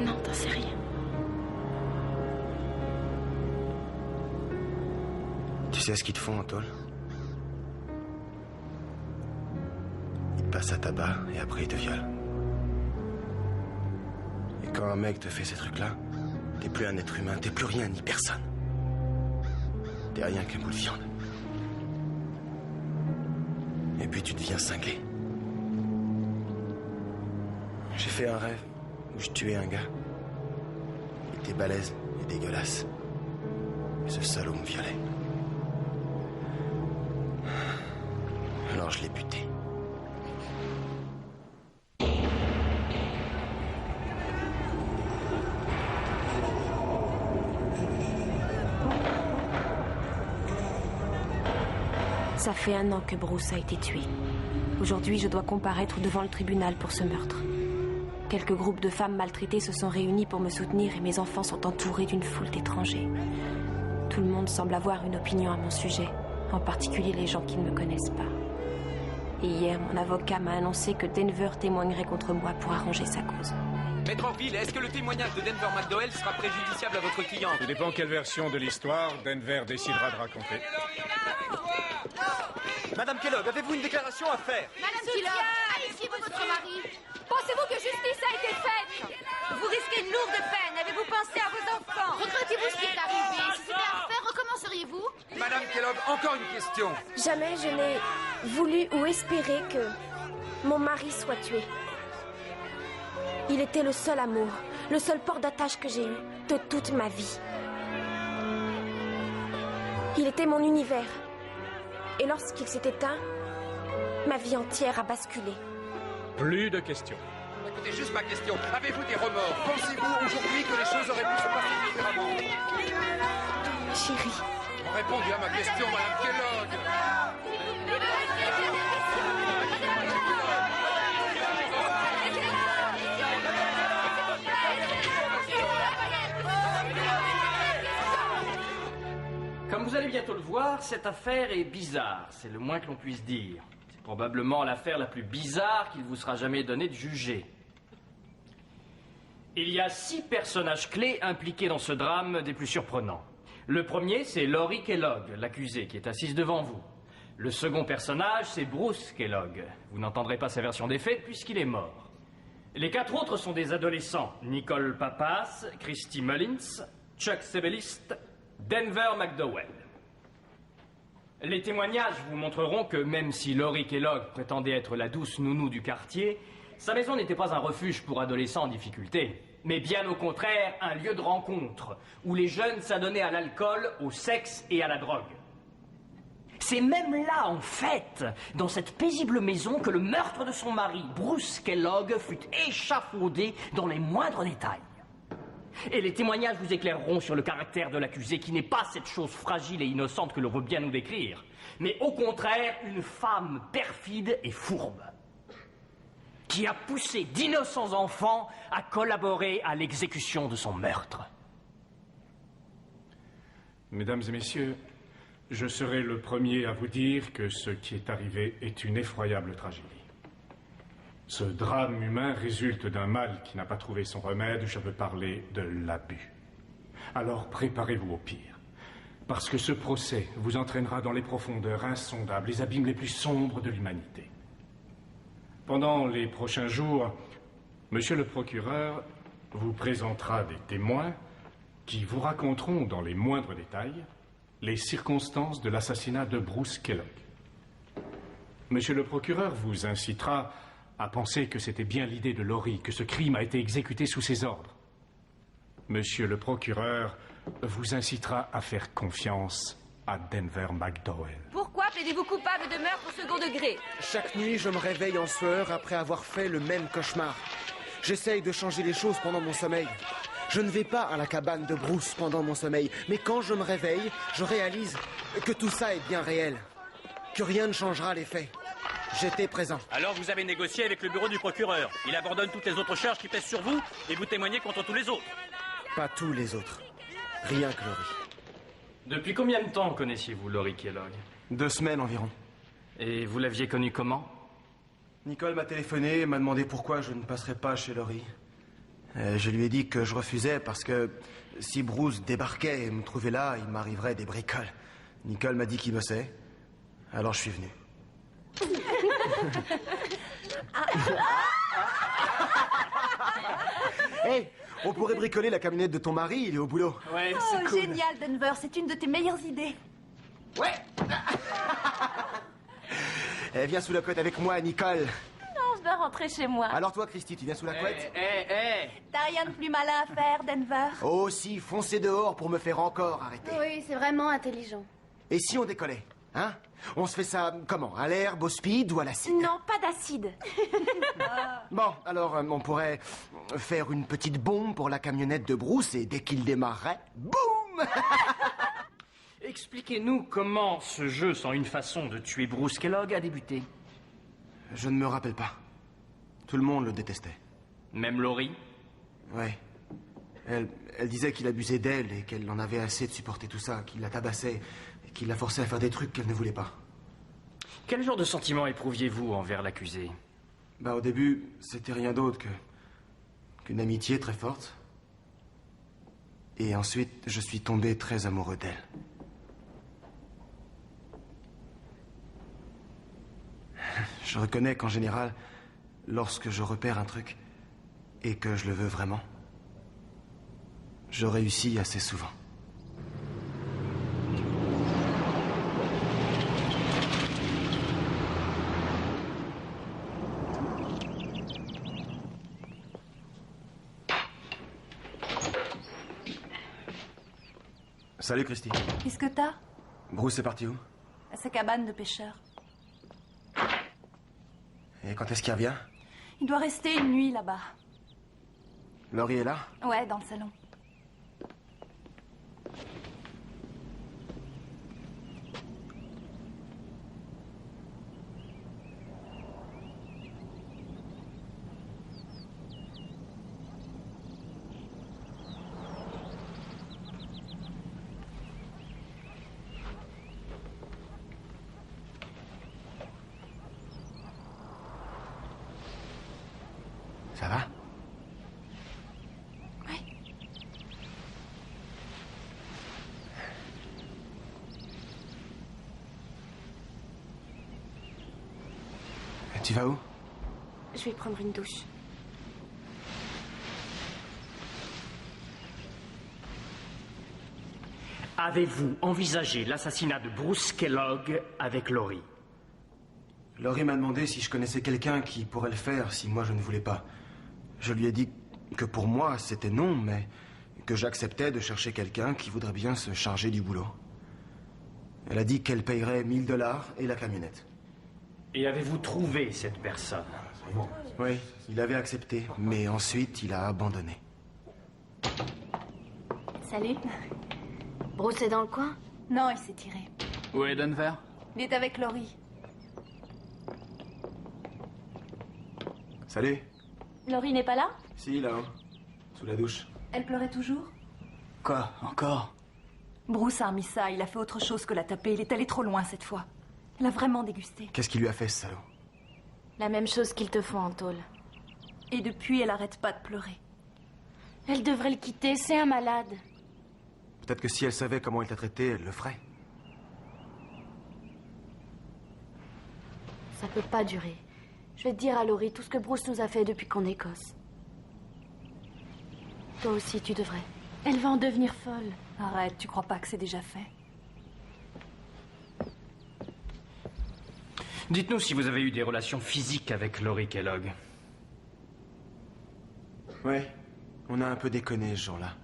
Non, t'en sais rien. Tu sais ce qu'ils te font en tôle? Ils te passent à tabac et après ils te violent. Et quand un mec te fait ces trucs-là, t'es plus un être humain, t'es plus rien ni personne. T'es rien qu'un bout de viande. Et puis tu deviens cinglé. J'ai fait un rêve où je tuais un gars. Il était balèze et dégueulasse. Et ce salaud me violait. Alors je l'ai buté. Ça fait 1 an que Bruce a été tué. Aujourd'hui, je dois comparaître devant le tribunal pour ce meurtre. Quelques groupes de femmes maltraitées se sont réunis pour me soutenir et mes enfants sont entourés d'une foule d'étrangers. Tout le monde semble avoir une opinion à mon sujet, en particulier les gens qui ne me connaissent pas. Et hier, mon avocat m'a annoncé que Denver témoignerait contre moi pour arranger sa cause. Maître Orville, est-ce que le témoignage de Denver McDowell sera préjudiciable à votre cliente? Tout dépend quelle version de l'histoire Denver décidera de raconter. Madame Kellogg, avez-vous une déclaration à faire? Madame Kellogg, allez-y, votre mari. Pas pensez-vous que justice a été faite? Vous risquez une lourde peine. Avez-vous pensé à vos enfants? Regrettez-vous ce qui est arrivé? Si c'était à refaire, recommenceriez-vous? Madame Kellogg, encore une question. Jamais je n'ai voulu ou espéré que mon mari soit tué. Il était le seul amour, le seul port d'attache que j'ai eu de toute ma vie. Il était mon univers. Et lorsqu'il s'est éteint, ma vie entière a basculé. Plus de questions. Écoutez, juste ma question. Avez-vous des remords? Pensez-vous aujourd'hui que les choses auraient pu se passer différemment? Chérie. Répondez à ma question, Madame Kellogg. Comme vous allez bientôt le voir, cette affaire est bizarre, c'est le moins que l'on puisse dire. C'est probablement l'affaire la plus bizarre qu'il vous sera jamais donné de juger. Il y a 6 personnages clés impliqués dans ce drame des plus surprenants. Le premier, c'est Laurie Kellogg, l'accusée, qui est assise devant vous. Le second personnage, c'est Bruce Kellogg. Vous n'entendrez pas sa version des faits puisqu'il est mort. Les 4 autres sont des adolescents. Nicole Papas, Christy Mullins, Chuck Sebelist, Denver McDowell. Les témoignages vous montreront que même si Laurie Kellogg prétendait être la douce nounou du quartier, sa maison n'était pas un refuge pour adolescents en difficulté, mais bien au contraire un lieu de rencontre où les jeunes s'adonnaient à l'alcool, au sexe et à la drogue. C'est même là, en fait, dans cette paisible maison, que le meurtre de son mari, Bruce Kellogg, fut échafaudé dans les moindres détails. Et les témoignages vous éclaireront sur le caractère de l'accusé, qui n'est pas cette chose fragile et innocente que l'on veut bien nous décrire, mais au contraire une femme perfide et fourbe, qui a poussé d'innocents enfants à collaborer à l'exécution de son meurtre. Mesdames et messieurs, je serai le premier à vous dire que ce qui est arrivé est une effroyable tragédie. Ce drame humain résulte d'un mal qui n'a pas trouvé son remède. Je veux parler de l'abus. Alors préparez-vous au pire. Parce que ce procès vous entraînera dans les profondeurs insondables, les abîmes les plus sombres de l'humanité. Pendant les prochains jours, monsieur le procureur vous présentera des témoins qui vous raconteront dans les moindres détails les circonstances de l'assassinat de Bruce Kellogg. Monsieur le procureur vous incitera à penser que c'était bien l'idée de Laurie, que ce crime a été exécuté sous ses ordres. Monsieur le procureur vous incitera à faire confiance à Denver McDowell. Pourquoi plaidez-vous coupable de meurtre au second degré? Chaque nuit, je me réveille en sueur après avoir fait le même cauchemar. J'essaye de changer les choses pendant mon sommeil. Je ne vais pas à la cabane de Bruce pendant mon sommeil, mais quand je me réveille, je réalise que tout ça est bien réel, que rien ne changera les faits. J'étais présent. Alors vous avez négocié avec le bureau du procureur. Il abandonne toutes les autres charges qui pèsent sur vous et vous témoignez contre tous les autres. Pas tous les autres. Rien que Laurie. Depuis combien de temps connaissiez-vous Laurie Kellogg? 2 semaines environ. Et vous l'aviez connue comment? Nicole m'a téléphoné et m'a demandé pourquoi je ne passerais pas chez Laurie. Je lui ai dit que je refusais parce que si Bruce débarquait et me trouvait là, il m'arriverait des bricoles. Nicole m'a dit qu'il bossait. Alors je suis venu. Hey, on pourrait bricoler la camionnette de ton mari, il est au boulot. Ouais, c'est cool. Génial, Denver, c'est une de tes meilleures idées. Ouais. Viens sous la couette avec moi, Nicole. Non, je dois rentrer chez moi. Alors toi, Christy, tu viens sous la couette? T'as rien de plus malin à faire, Denver? Oh si, foncez dehors pour me faire encore arrêter. Oui, c'est vraiment intelligent. Et si on décollait, hein? On se fait ça comment? À l'herbe, au speed ou à l'acide? Non, pas d'acide. Bon, alors on pourrait faire une petite bombe pour la camionnette de Bruce et dès qu'il démarrerait, boum! Expliquez-nous comment ce jeu sans une façon de tuer Bruce Kellogg a débuté. Je ne me rappelle pas. Tout le monde le détestait. Même Laurie? Ouais. Elle disait qu'il abusait d'elle et qu'elle en avait assez de supporter tout ça, qu'il la tabassait et qu'il la forçait à faire des trucs qu'elle ne voulait pas. Quel genre de sentiment éprouviez-vous envers l'accusé? Bah au début, c'était rien d'autre qu'une amitié très forte. Et ensuite, je suis tombé très amoureux d'elle. Je reconnais qu'en général, lorsque je repère un truc et que je le veux vraiment, je réussis assez souvent. Salut Christy. Qu'est-ce que t'as? Bruce est parti où? À sa cabane de pêcheur. Et quand est-ce qu'il revient? Il doit rester une nuit là-bas. Laurie est là? Ouais, dans le salon. Ça va? Oui. Tu vas où? Je vais prendre une douche. Avez-vous envisagé l'assassinat de Bruce Kellogg avec Laurie? Laurie m'a demandé si je connaissais quelqu'un qui pourrait le faire si moi je ne voulais pas. Je lui ai dit que pour moi c'était non, mais que j'acceptais de chercher quelqu'un qui voudrait bien se charger du boulot. Elle a dit qu'elle payerait 1 000 $ et la camionnette. Et avez-vous trouvé cette personne? Oui, il avait accepté, mais ensuite il a abandonné. Salut. Bruce est dans le coin? Non, il s'est tiré. Où est Denver? Il est avec Laurie. Salut. Laurie n'est pas là? Si, là-haut. Sous la douche. Elle pleurait toujours? Quoi? Encore? Bruce a remis ça, il a fait autre chose que la taper. Il est allé trop loin cette fois. Elle a vraiment dégusté. Qu'est-ce qu'il lui a fait, ce salaud? La même chose qu'ils te font en tôle. Et depuis, elle arrête pas de pleurer. Elle devrait le quitter, c'est un malade. Peut-être que si elle savait comment il t'a traité, elle le ferait. Ça peut pas durer. Je vais te dire à Laurie tout ce que Bruce nous a fait depuis qu'on est gosse. Toi aussi, tu devrais. Elle va en devenir folle. Arrête, tu crois pas que c'est déjà fait? Dites-nous si vous avez eu des relations physiques avec Laurie Kellogg. Ouais, on a un peu déconné ce jour-là.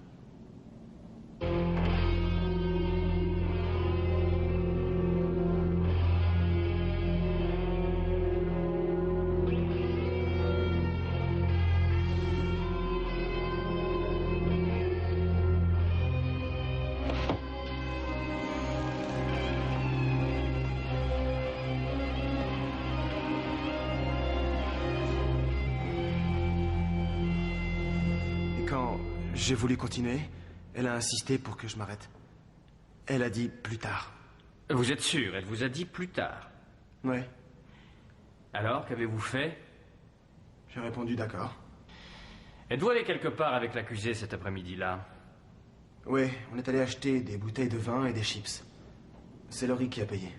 J'ai voulu continuer. Elle a insisté pour que je m'arrête. Elle a dit plus tard. Vous êtes sûr? Elle vous a dit plus tard? Ouais. Alors, qu'avez-vous fait? J'ai répondu d'accord. Êtes-vous allé quelque part avec l'accusé cet après-midi-là? Ouais, on est allé acheter des bouteilles de vin et des chips. C'est Laurie qui a payé.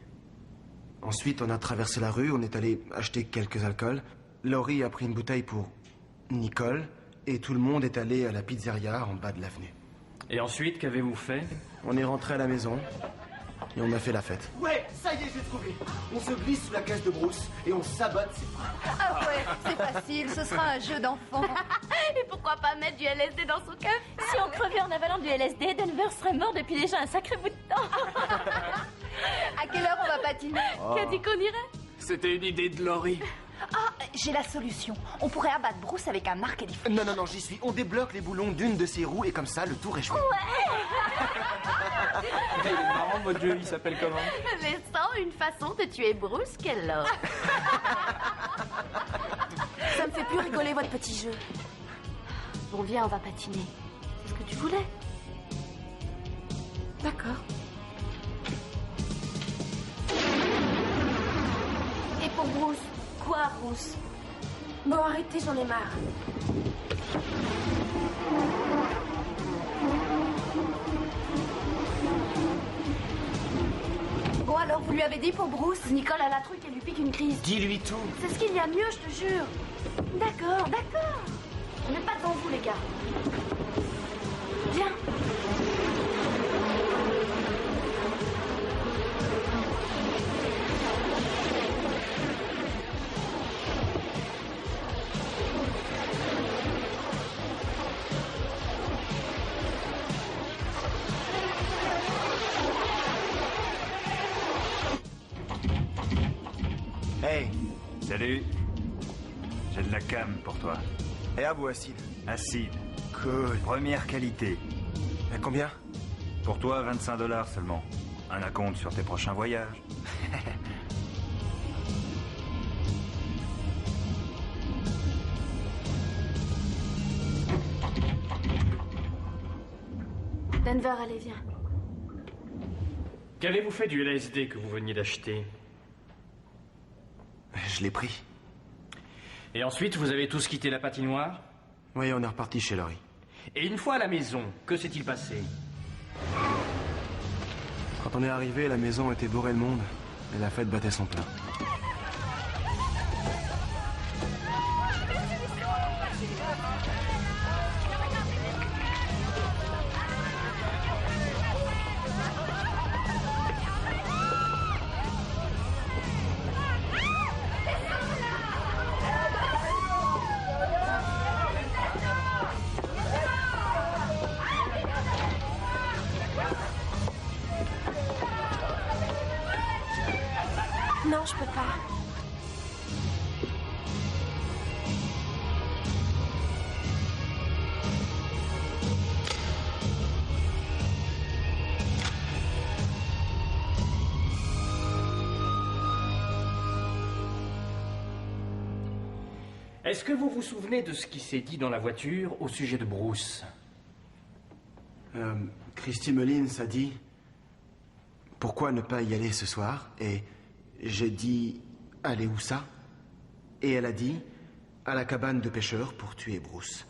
Ensuite, on a traversé la rue, on est allé acheter quelques alcools. Laurie a pris une bouteille pour Nicole. Et tout le monde est allé à la pizzeria en bas de l'avenue. Et ensuite, qu'avez-vous fait? On est rentré à la maison et on a fait la fête. Ouais, ça y est, j'ai trouvé. On se glisse sous la caisse de Bruce et on sabote ses freins. Ah ouais, c'est facile, ce sera un jeu d'enfant. Et pourquoi pas mettre du LSD dans son café? Si on crevait en avalant du LSD, Denver serait mort depuis déjà un sacré bout de temps. À quelle heure on va patiner? Qui a dit qu'on irait? C'était une idée de Laurie. Ah, j'ai la solution. On pourrait abattre Bruce avec un arc et des flèches. Non, j'y suis. On débloque les boulons d'une de ses roues et comme ça, le tour est joué. Il est marrant, votre jeu, il s'appelle comment? Mais sans une façon de tuer Bruce Kellogg. Ça me fait plus rigoler, votre petit jeu. Bon, viens, on va patiner. C'est ce que tu voulais. D'accord. Et pour Bruce? Quoi, Bruce? Bon, arrêtez, j'en ai marre. Bon, alors, vous lui avez dit pour Bruce? Nicole a la truc, elle lui pique une crise. Dis-lui tout. C'est ce qu'il y a mieux, je te jure. D'accord, d'accord. Mais pas devant vous, les gars. Viens. Hey. Salut. J'ai de la cam pour toi. Et à vous, acide. Acide. Cool. Première qualité. Et combien? Pour toi, 25 $ seulement. Un acompte sur tes prochains voyages. Denver, allez, viens. Qu'avez-vous fait du LSD que vous veniez d'acheter? Je l'ai pris. Et ensuite, vous avez tous quitté la patinoire? Oui, on est reparti chez Laurie. Et une fois à la maison, que s'est-il passé? Quand on est arrivé, la maison était bourrée de monde et la fête battait son plein. Non, je peux pas. Est-ce que vous vous souvenez de ce qui s'est dit dans la voiture au sujet de Bruce? Christy Mullins a dit « Pourquoi ne pas y aller ce soir ?» Et j'ai dit « Aller où ça ?» Et elle a dit « À la cabane de pêcheurs pour tuer Bruce. »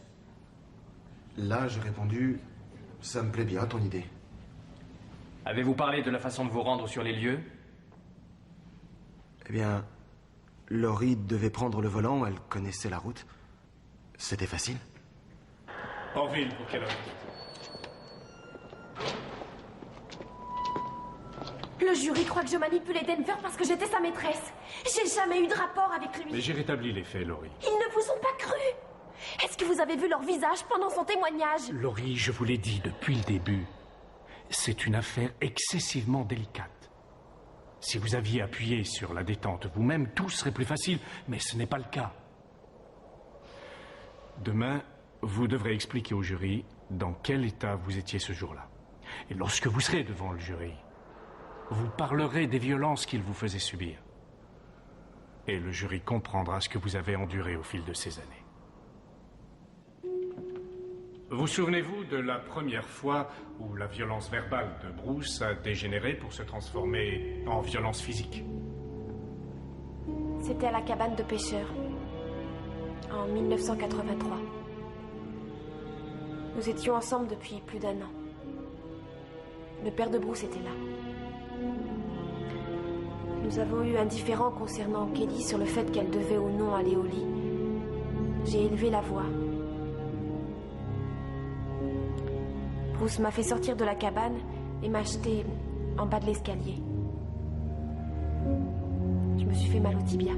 Là, j'ai répondu « Ça me plaît bien, ton idée. » Avez-vous parlé de la façon de vous rendre sur les lieux? Eh bien, Laurie devait prendre le volant, elle connaissait la route. C'était facile. En ville, pour quelle heure? Le jury croit que je manipulais Denver parce que j'étais sa maîtresse. J'ai jamais eu de rapport avec lui. Mais j'ai rétabli les faits, Laurie. Ils ne vous ont pas cru. Est-ce que vous avez vu leur visage pendant son témoignage? Laurie, je vous l'ai dit depuis le début. C'est une affaire excessivement délicate. Si vous aviez appuyé sur la détente vous-même, tout serait plus facile, mais ce n'est pas le cas. Demain, vous devrez expliquer au jury dans quel état vous étiez ce jour-là. Et lorsque vous serez devant le jury, vous parlerez des violences qu'il vous faisait subir. Et le jury comprendra ce que vous avez enduré au fil de ces années. Vous souvenez-vous de la première fois où la violence verbale de Bruce a dégénéré pour se transformer en violence physique? C'était à la cabane de pêcheurs, en 1983. Nous étions ensemble depuis plus d'1 an. Le père de Bruce était là. Nous avons eu un différend concernant Kelly sur le fait qu'elle devait ou non aller au lit. J'ai élevé la voix. Bruce m'a fait sortir de la cabane et m'a jeté en bas de l'escalier. Je me suis fait mal au tibia.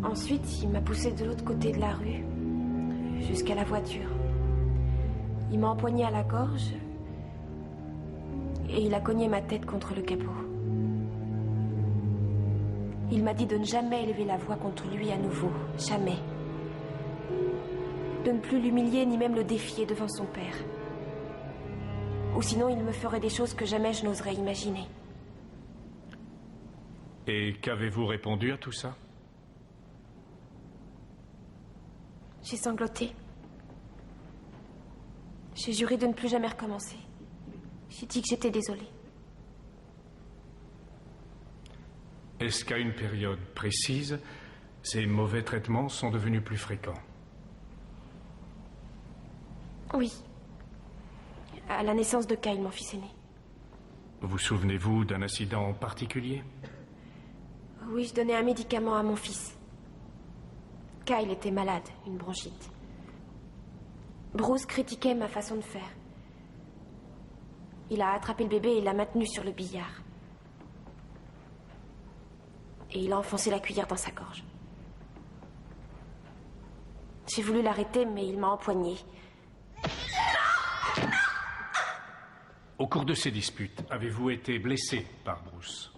Ensuite, il m'a poussé de l'autre côté de la rue, jusqu'à la voiture. Il m'a empoigné à la gorge et il a cogné ma tête contre le capot. Il m'a dit de ne jamais élever la voix contre lui à nouveau, jamais. De ne plus l'humilier ni même le défier devant son père. Ou sinon, il me ferait des choses que jamais je n'oserais imaginer. Et qu'avez-vous répondu à tout ça? J'ai sangloté. J'ai juré de ne plus jamais recommencer. J'ai dit que j'étais désolée. Est-ce qu'à une période précise, ces mauvais traitements sont devenus plus fréquents? Oui. À la naissance de Kyle, mon fils aîné. Vous souvenez-vous d'un incident en particulier? Oui, je donnais un médicament à mon fils. Kyle était malade, une bronchite. Bruce critiquait ma façon de faire. Il a attrapé le bébé et l'a maintenu sur le billard. Et il a enfoncé la cuillère dans sa gorge. J'ai voulu l'arrêter, mais il m'a empoigné. Au cours de ces disputes, avez-vous été blessé par Bruce?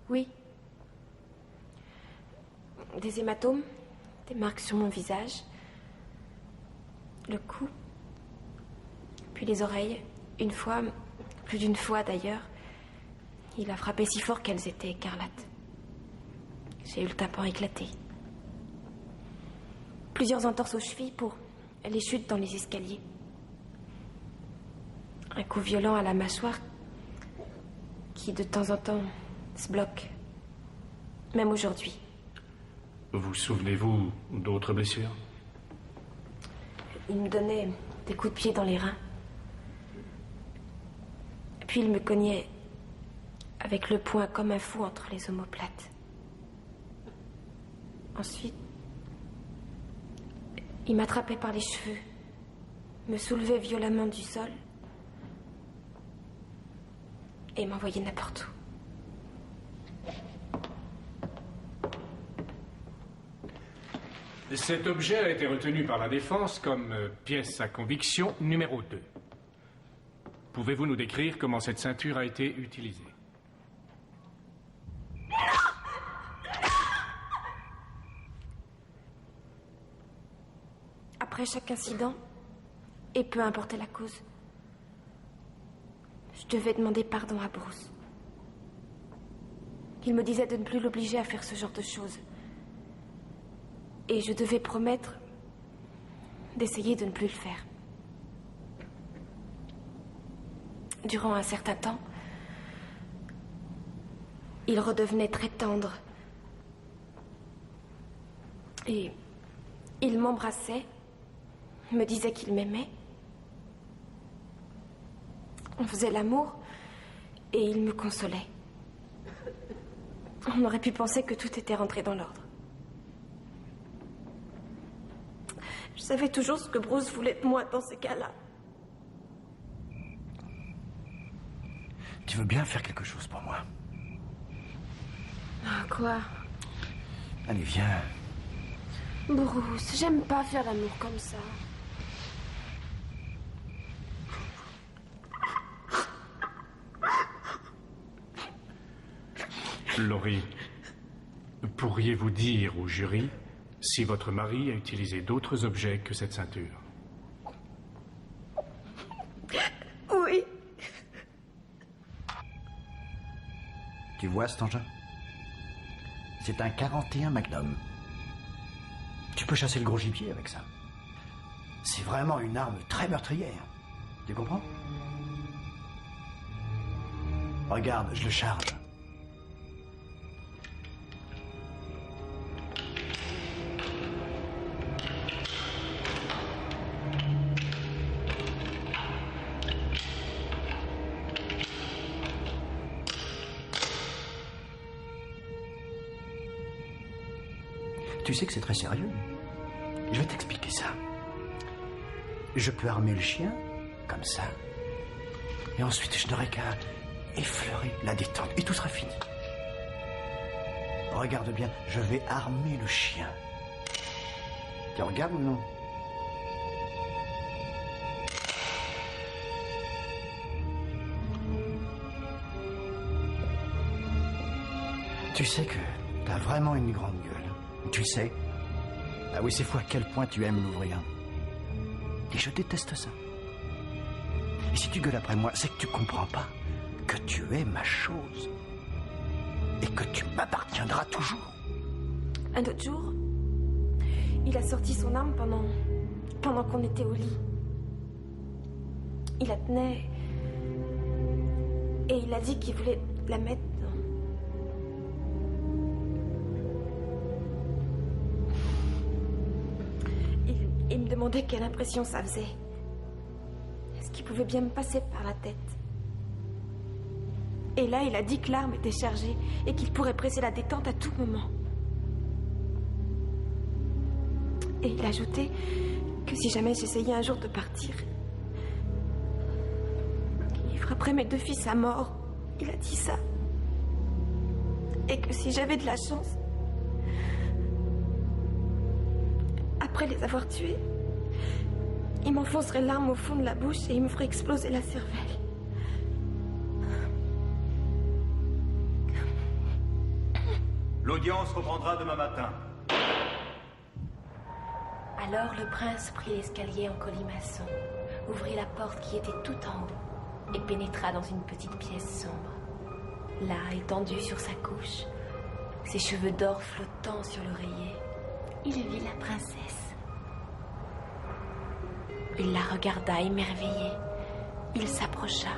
Oui. Des hématomes, des marques sur mon visage, le cou, puis les oreilles. Une fois, plus d'une fois d'ailleurs, il a frappé si fort qu'elles étaient écarlates. J'ai eu le tympan éclaté. Plusieurs entorses aux chevilles pour les chutes dans les escaliers. Un coup violent à la mâchoire qui, de temps en temps, se bloque. Même aujourd'hui. Vous souvenez-vous d'autres blessures? Il me donnait des coups de pied dans les reins. Puis il me cognait avec le poing comme un fou entre les omoplates. Ensuite, il m'attrapait par les cheveux, me soulevait violemment du sol et m'envoyait n'importe où. Cet objet a été retenu par la défense comme pièce à conviction numéro 2. Pouvez-vous nous décrire comment cette ceinture a été utilisée? Après chaque incident, et peu importe la cause, je devais demander pardon à Bruce. Il me disait de ne plus l'obliger à faire ce genre de choses. Et je devais promettre d'essayer de ne plus le faire. Durant un certain temps, il redevenait très tendre. Et il m'embrassait, me disait qu'il m'aimait. On faisait l'amour et il me consolait. On aurait pu penser que tout était rentré dans l'ordre. Je savais toujours ce que Bruce voulait de moi dans ces cas-là. Tu veux bien faire quelque chose pour moi? Ah, quoi? Allez, viens. Bruce, j'aime pas faire l'amour comme ça. Laurie, pourriez-vous dire au jury si votre mari a utilisé d'autres objets que cette ceinture? Oui. Tu vois cet engin? C'est un 41 Magnum. Tu peux chasser le gros gibier avec ça. C'est vraiment une arme très meurtrière. Tu comprends? Regarde, je le charge. Tu sais que c'est très sérieux. Je vais t'expliquer ça. Je peux armer le chien, comme ça. Et ensuite, je n'aurai qu'à effleurer la détente. Et tout sera fini. Regarde bien, je vais armer le chien. Tu regardes ou non? Tu sais que t'as vraiment une grande gueule. Tu le sais? Ah oui, c'est fou à quel point tu aimes l'ouvrir. Et je déteste ça. Et si tu gueules après moi, c'est que tu comprends pas que tu es ma chose. Et que tu m'appartiendras toujours. Un autre jour, il a sorti son arme pendant qu'on était au lit. Il la tenait et il a dit qu'il voulait la mettre dans... Il me demandait quelle impression ça faisait. Est-ce qu'il pouvait bien me passer par la tête? Et là, il a dit que l'arme était chargée et qu'il pourrait presser la détente à tout moment. Et il a ajouté que si jamais j'essayais un jour de partir, il frapperait mes 2 fils à mort. Il a dit ça. Et que si j'avais de la chance, après les avoir tués, il m'enfoncerait l'arme au fond de la bouche et il me ferait exploser la cervelle. L'audience reprendra demain matin. Alors le prince prit l'escalier en colimaçon, ouvrit la porte qui était tout en haut et pénétra dans une petite pièce sombre. Là, étendu sur sa couche, ses cheveux d'or flottant sur l'oreiller, il vit la princesse. Il la regarda émerveillé. Il s'approcha.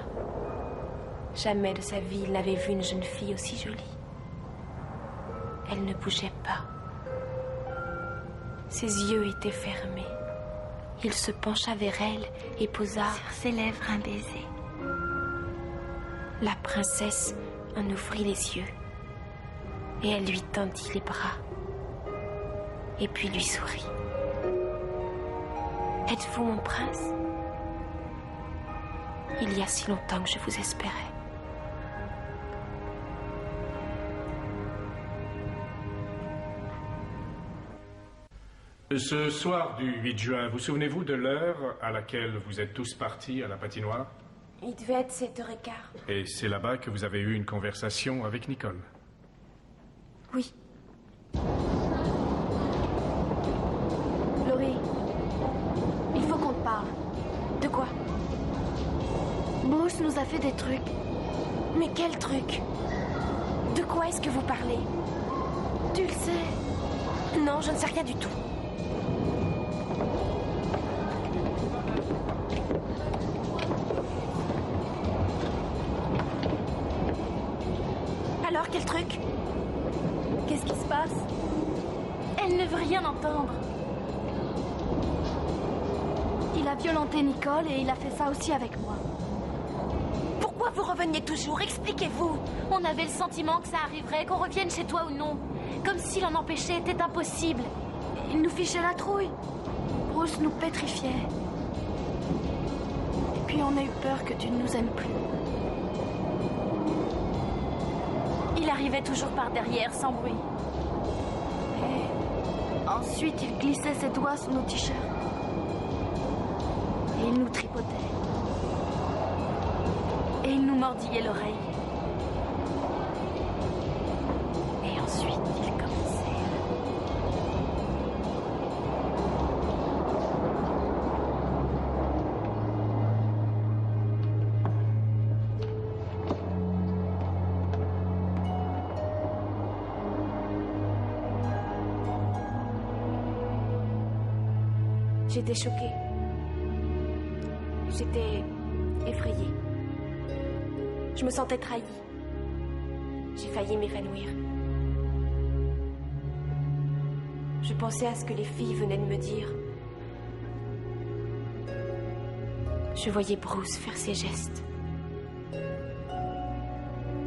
Jamais de sa vie il n'avait vu une jeune fille aussi jolie. Elle ne bougeait pas. Ses yeux étaient fermés. Il se pencha vers elle et posa sur ses lèvres un baiser. La princesse en ouvrit les yeux et elle lui tendit les bras et puis lui sourit. Êtes-vous mon prince? Il y a si longtemps que je vous espérais. Ce soir du 8 juin, vous souvenez-vous de l'heure à laquelle vous êtes tous partis à la patinoire? Il devait être 7h15. Et c'est là-bas que vous avez eu une conversation avec Nicole? Oui. Laurie, il faut qu'on te parle. De quoi? Bruce nous a fait des trucs. Mais quels trucs? De quoi est-ce que vous parlez? Tu le sais? Non, je ne sais rien du tout. Alors, quel truc? Qu'est-ce qui se passe? Elle ne veut rien entendre. Il a violenté Nicole et il a fait ça aussi avec moi. Pourquoi vous reveniez toujours? Expliquez-vous. On avait le sentiment que ça arriverait, qu'on revienne chez toi ou non. Comme si l'en empêcher était impossible. Il nous fichait la trouille. Bruce nous pétrifiait. Et puis on a eu peur que tu ne nous aimes plus. Il arrivait toujours par derrière, sans bruit. Et ensuite, il glissait ses doigts sous nos t-shirts. Et il nous tripotait. Et il nous mordillait l'oreille. Et ensuite, il commençait. J'étais choquée. J'étais effrayée. Je me sentais trahie. J'ai failli m'évanouir. Je pensais à ce que les filles venaient de me dire. Je voyais Bruce faire ses gestes.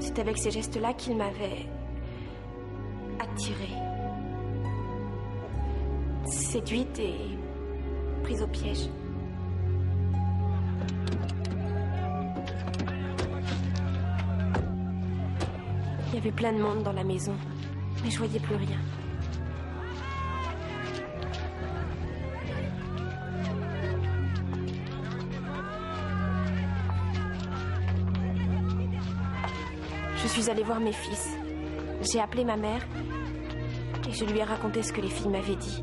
C'est avec ces gestes-là qu'il m'avait attirée, séduite et prise au piège. Il y avait plein de monde dans la maison, mais je voyais plus rien. Je suis allée voir mes fils. J'ai appelé ma mère et je lui ai raconté ce que les filles m'avaient dit.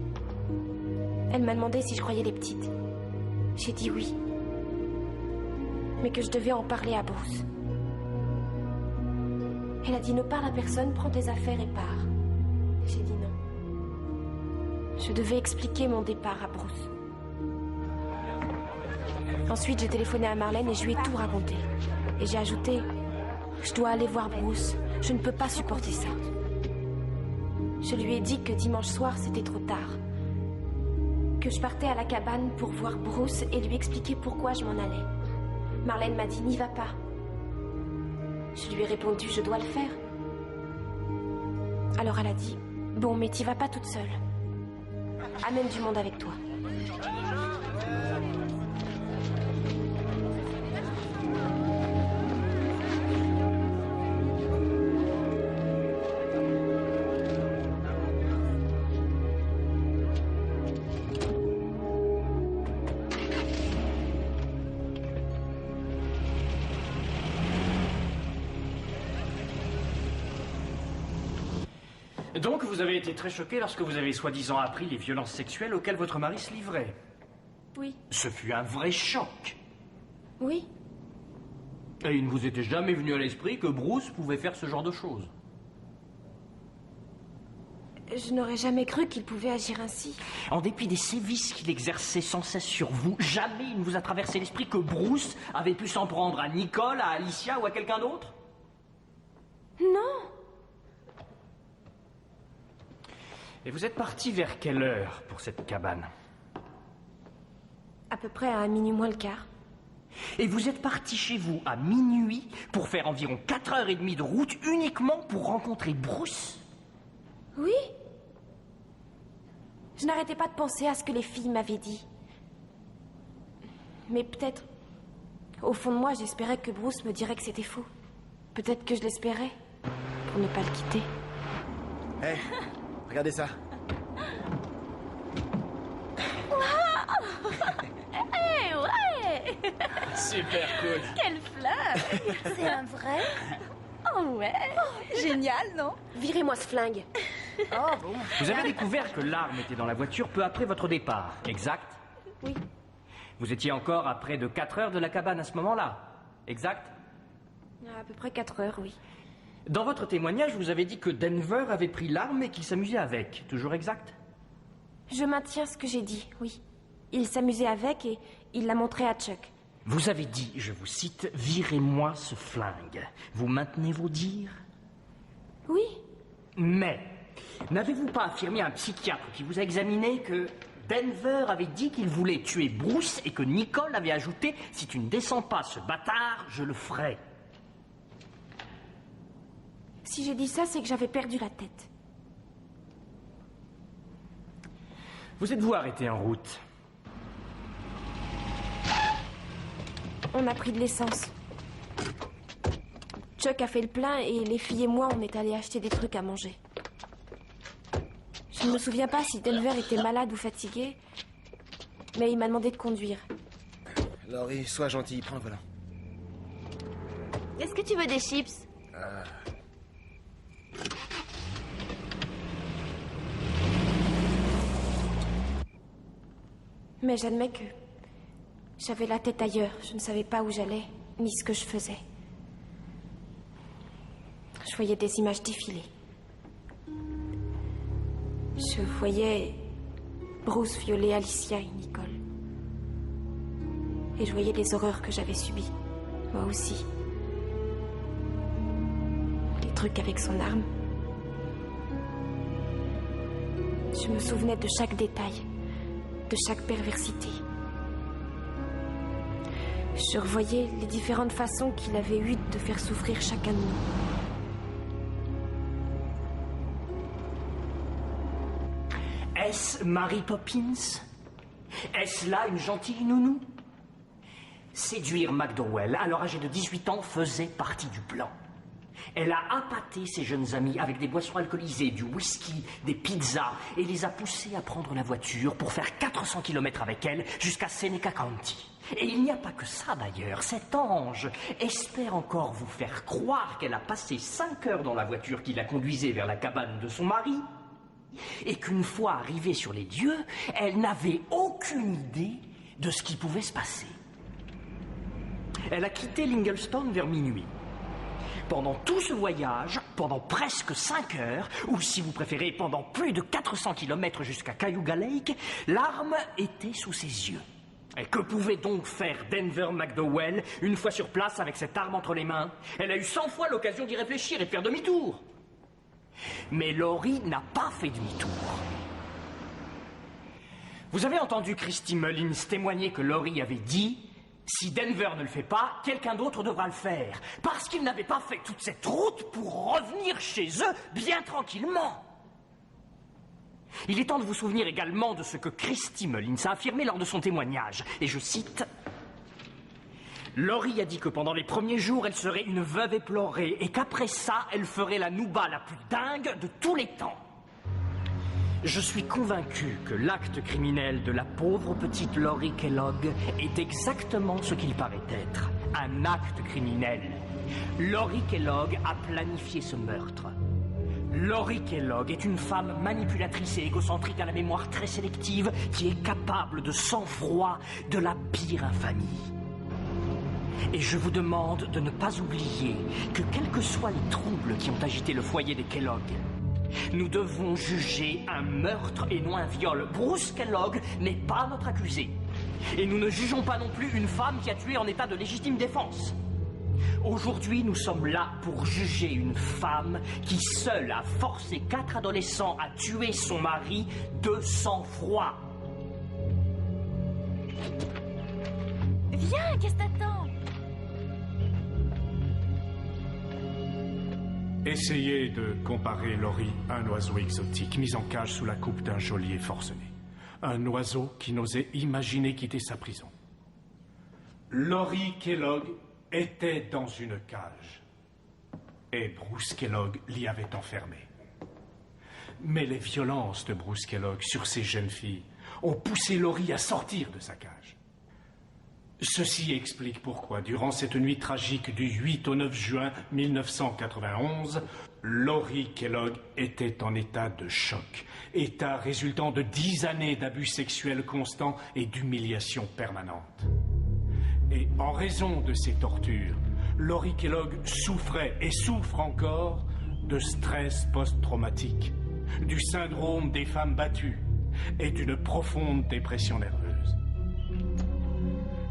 Elle m'a demandé si je croyais les petites. J'ai dit oui, mais que je devais en parler à Bruce. Elle a dit ne parle à personne, prends tes affaires et pars. J'ai dit non. Je devais expliquer mon départ à Bruce. Ensuite, j'ai téléphoné à Marlène et je lui ai tout raconté. Et j'ai ajouté, je dois aller voir Bruce. Je ne peux pas supporter ça. Je lui ai dit que dimanche soir, c'était trop tard. Que je partais à la cabane pour voir Bruce et lui expliquer pourquoi je m'en allais. Marlène m'a dit, n'y va pas. Je lui ai répondu, je dois le faire. Alors elle a dit, bon, mais t'y vas pas toute seule. Amène du monde avec toi. Donc vous avez été très choqué lorsque vous avez soi-disant appris les violences sexuelles auxquelles votre mari se livrait. Oui. Ce fut un vrai choc. Oui. Et il ne vous était jamais venu à l'esprit que Bruce pouvait faire ce genre de choses. Je n'aurais jamais cru qu'il pouvait agir ainsi. En dépit des sévices qu'il exerçait sans cesse sur vous, jamais il ne vous a traversé l'esprit que Bruce avait pu s'en prendre à Nicole, à Alicia ou à quelqu'un d'autre? Non. Et vous êtes parti vers quelle heure pour cette cabane? À peu près à minuit moins le quart. Et vous êtes parti chez vous à minuit pour faire environ 4h30 de route uniquement pour rencontrer Bruce? Oui. Je n'arrêtais pas de penser à ce que les filles m'avaient dit. Mais peut-être, au fond de moi, j'espérais que Bruce me dirait que c'était faux. Peut-être que je l'espérais, pour ne pas le quitter. Hé, regardez ça. Hey, ouais. Super cool. Quelle fleur. C'est un vrai? Oh ouais. Génial, non? Virez-moi ce flingue. Oh bon. Vous avez découvert que l'arme était dans la voiture peu après votre départ, exact? Oui. Vous étiez encore à près de 4 heures de la cabane à ce moment-là, exact? À peu près 4 heures, oui. Dans votre témoignage, vous avez dit que Denver avait pris l'arme et qu'il s'amusait avec. Toujours exact? Je maintiens ce que j'ai dit, oui. Il s'amusait avec et il l'a montré à Chuck. Vous avez dit, je vous cite, « Virez-moi ce flingue ». Vous maintenez vos dires? Oui. Mais, n'avez-vous pas affirmé à un psychiatre qui vous a examiné que Denver avait dit qu'il voulait tuer Bruce et que Nicole avait ajouté « Si tu ne descends pas ce bâtard, je le ferai ». Si j'ai dit ça, c'est que j'avais perdu la tête. Vous êtes-vous arrêté en route? On a pris de l'essence. Chuck a fait le plein et les filles et moi, on est allés acheter des trucs à manger. Je ne me souviens pas si Denver était malade ou fatigué, mais il m'a demandé de conduire. Laurie, sois gentille, prends le volant. Est-ce que tu veux des chips? Mais j'admets que j'avais la tête ailleurs. Je ne savais pas où j'allais, ni ce que je faisais. Je voyais des images défiler. Je voyais Bruce violer Alicia et Nicole. Et je voyais les horreurs que j'avais subies, moi aussi. Les trucs avec son arme. Je me souvenais de chaque détail, de chaque perversité. Je revoyais les différentes façons qu'il avait eues de faire souffrir chacun de nous. Est-ce Mary Poppins? Est-ce là une gentille nounou? Séduire McDowell, alors âgé de 18 ans, faisait partie du plan. Elle a appâté ses jeunes amis avec des boissons alcoolisées, du whisky, des pizzas, et les a poussés à prendre la voiture pour faire 400 km avec elle jusqu'à Seneca County. Et il n'y a pas que ça d'ailleurs. Cet ange espère encore vous faire croire qu'elle a passé 5 heures dans la voiture qui la conduisait vers la cabane de son mari, et qu'une fois arrivée sur les lieux, elle n'avait aucune idée de ce qui pouvait se passer. Elle a quitté Linglestone vers minuit. Pendant tout ce voyage, pendant presque 5 heures, ou si vous préférez, pendant plus de 400 km jusqu'à Cayuga Lake, l'arme était sous ses yeux. Et que pouvait donc faire Denver McDowell une fois sur place avec cette arme entre les mains? Elle a eu 100 fois l'occasion d'y réfléchir et de faire demi-tour. Mais Laurie n'a pas fait demi-tour. Vous avez entendu Christy Mullins témoigner que Laurie avait dit Si Denver ne le fait pas, quelqu'un d'autre devra le faire. Parce qu'ils n'avaient pas fait toute cette route pour revenir chez eux bien tranquillement. Il est temps de vous souvenir également de ce que Christy Mullins a affirmé lors de son témoignage. Et je cite... Laurie a dit que pendant les premiers jours, elle serait une veuve éplorée et qu'après ça, elle ferait la nouba la plus dingue de tous les temps. Je suis convaincu que l'acte criminel de la pauvre petite Laurie Kellogg est exactement ce qu'il paraît être. Un acte criminel. Laurie Kellogg a planifié ce meurtre. Laurie Kellogg est une femme manipulatrice et égocentrique à la mémoire très sélective qui est capable de sang-froid de la pire infamie. Et je vous demande de ne pas oublier que quels que soient les troubles qui ont agité le foyer des Kellogg, nous devons juger un meurtre et non un viol. Bruce Kellogg n'est pas notre accusé. Et nous ne jugeons pas non plus une femme qui a tué en état de légitime défense. Aujourd'hui, nous sommes là pour juger une femme qui seule a forcé 4 adolescents à tuer son mari de sang-froid. Viens, qu'est-ce que t'attends? Essayez de comparer Laurie à un oiseau exotique mis en cage sous la coupe d'un geôlier forcené. Un oiseau qui n'osait imaginer quitter sa prison. Laurie Kellogg était dans une cage. Et Bruce Kellogg l'y avait enfermé. Mais les violences de Bruce Kellogg sur ces jeunes filles ont poussé Laurie à sortir de sa cage. Ceci explique pourquoi, durant cette nuit tragique du 8 au 9 juin 1991, Laurie Kellogg était en état de choc, état résultant de 10 années d'abus sexuels constants et d'humiliation permanente. Et en raison de ces tortures, Laurie Kellogg souffrait et souffre encore de stress post-traumatique, du syndrome des femmes battues et d'une profonde dépression nerveuse.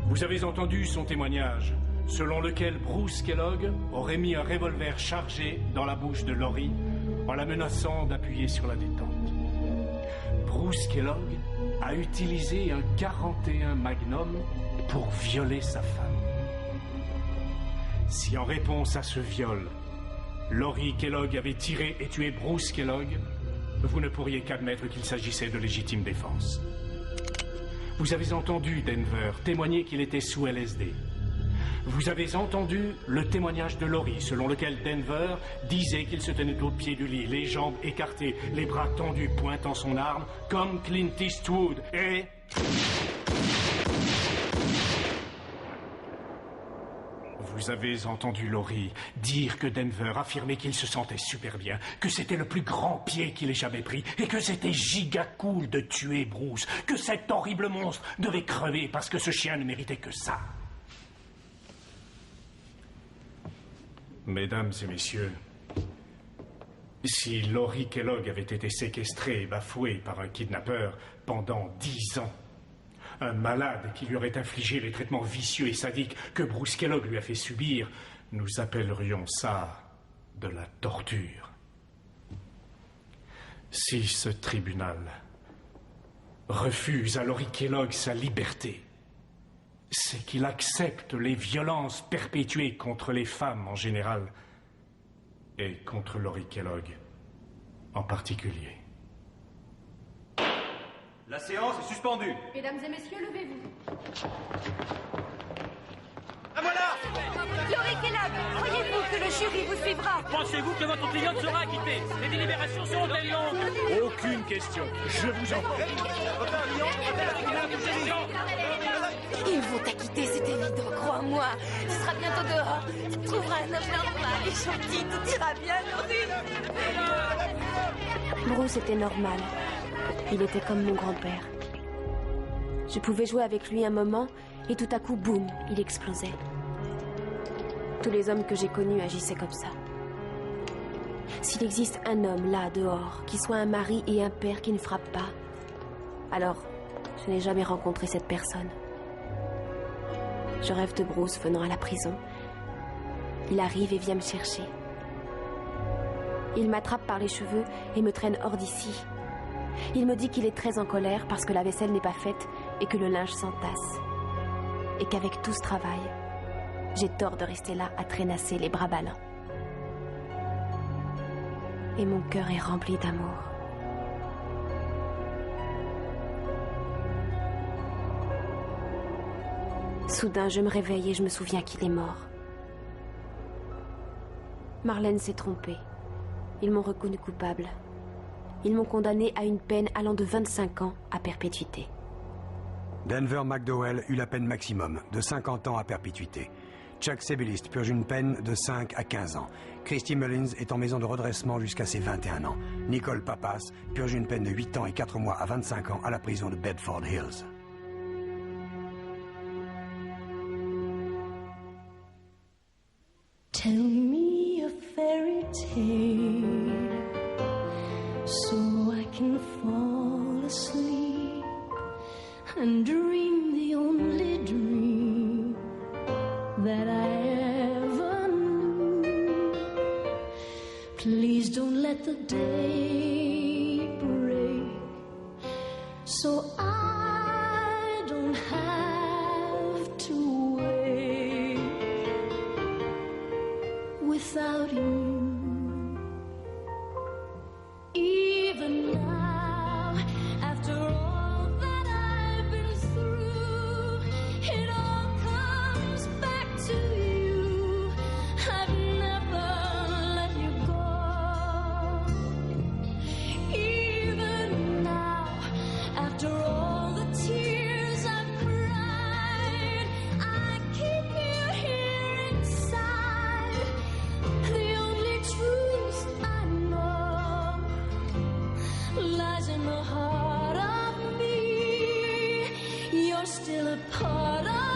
Vous avez entendu son témoignage, selon lequel Bruce Kellogg aurait mis un revolver chargé dans la bouche de Laurie en la menaçant d'appuyer sur la détente. Bruce Kellogg a utilisé un 41 Magnum pour violer sa femme. Si en réponse à ce viol, Laurie Kellogg avait tiré et tué Bruce Kellogg, vous ne pourriez qu'admettre qu'il s'agissait de légitime défense. Vous avez entendu Denver témoigner qu'il était sous LSD. Vous avez entendu le témoignage de Laurie, selon lequel Denver disait qu'il se tenait au pied du lit, les jambes écartées, les bras tendus, pointant son arme, comme Clint Eastwood. Et... Vous avez entendu Laurie dire que Denver affirmait qu'il se sentait super bien, que c'était le plus grand pied qu'il ait jamais pris, et que c'était giga cool de tuer Bruce, que cet horrible monstre devait crever parce que ce chien ne méritait que ça. Mesdames et messieurs, si Laurie Kellogg avait été séquestrée et bafouée par un kidnappeur pendant 10 ans, un malade qui lui aurait infligé les traitements vicieux et sadiques que Bruce Kellogg lui a fait subir, nous appellerions ça de la torture. Si ce tribunal refuse à Laurie Kellogg sa liberté, c'est qu'il accepte les violences perpétuées contre les femmes en général et contre Laurie Kellogg en particulier. La séance est suspendue. Mesdames et messieurs, levez-vous. Ah voilà! Laurie Kellogg, croyez-vous que le jury vous suivra? Pensez-vous que votre cliente sera acquittée? Les délibérations seront-elles longues? Aucune question. Je vous en prie. Ils vont t'acquitter, c'est évident, crois-moi. Tu seras bientôt dehors. Tu trouveras un homme normal et gentil. Tout ira bien, Laurie. Bruce était normal. Il était comme mon grand-père. Je pouvais jouer avec lui un moment et tout à coup, boum, il explosait. Tous les hommes que j'ai connus agissaient comme ça. S'il existe un homme là, dehors, qui soit un mari et un père qui ne frappe pas, alors je n'ai jamais rencontré cette personne. Je rêve de Bruce venant à la prison. Il arrive et vient me chercher. Il m'attrape par les cheveux et me traîne hors d'ici. Il me dit qu'il est très en colère parce que la vaisselle n'est pas faite et que le linge s'entasse. et qu'avec tout ce travail, j'ai tort de rester là à traînasser les bras ballants. Et mon cœur est rempli d'amour. Soudain, je me réveille et je me souviens qu'il est mort. Marlène s'est trompée. Ils m'ont reconnu coupable. Ils m'ont condamné à une peine allant de 25 ans à perpétuité. Denver McDowell eut la peine maximum, de 50 ans à perpétuité. Chuck Sebelist purge une peine de 5 à 15 ans. Christy Mullins est en maison de redressement jusqu'à ses 21 ans. Nicole Papas purge une peine de 8 ans et 4 mois à 25 ans à la prison de Bedford Hills. Tell me a fairy tale so I can fall asleep and dream the only dream that I ever knew. Please don't let the day break so I don't have to wait without you. Even now, after all that I've been through, it all comes back to you. I've never let you go. Even now, after all the tears I've cried, I keep you here inside. The only truth I know lies in the heart of me. You're still a part of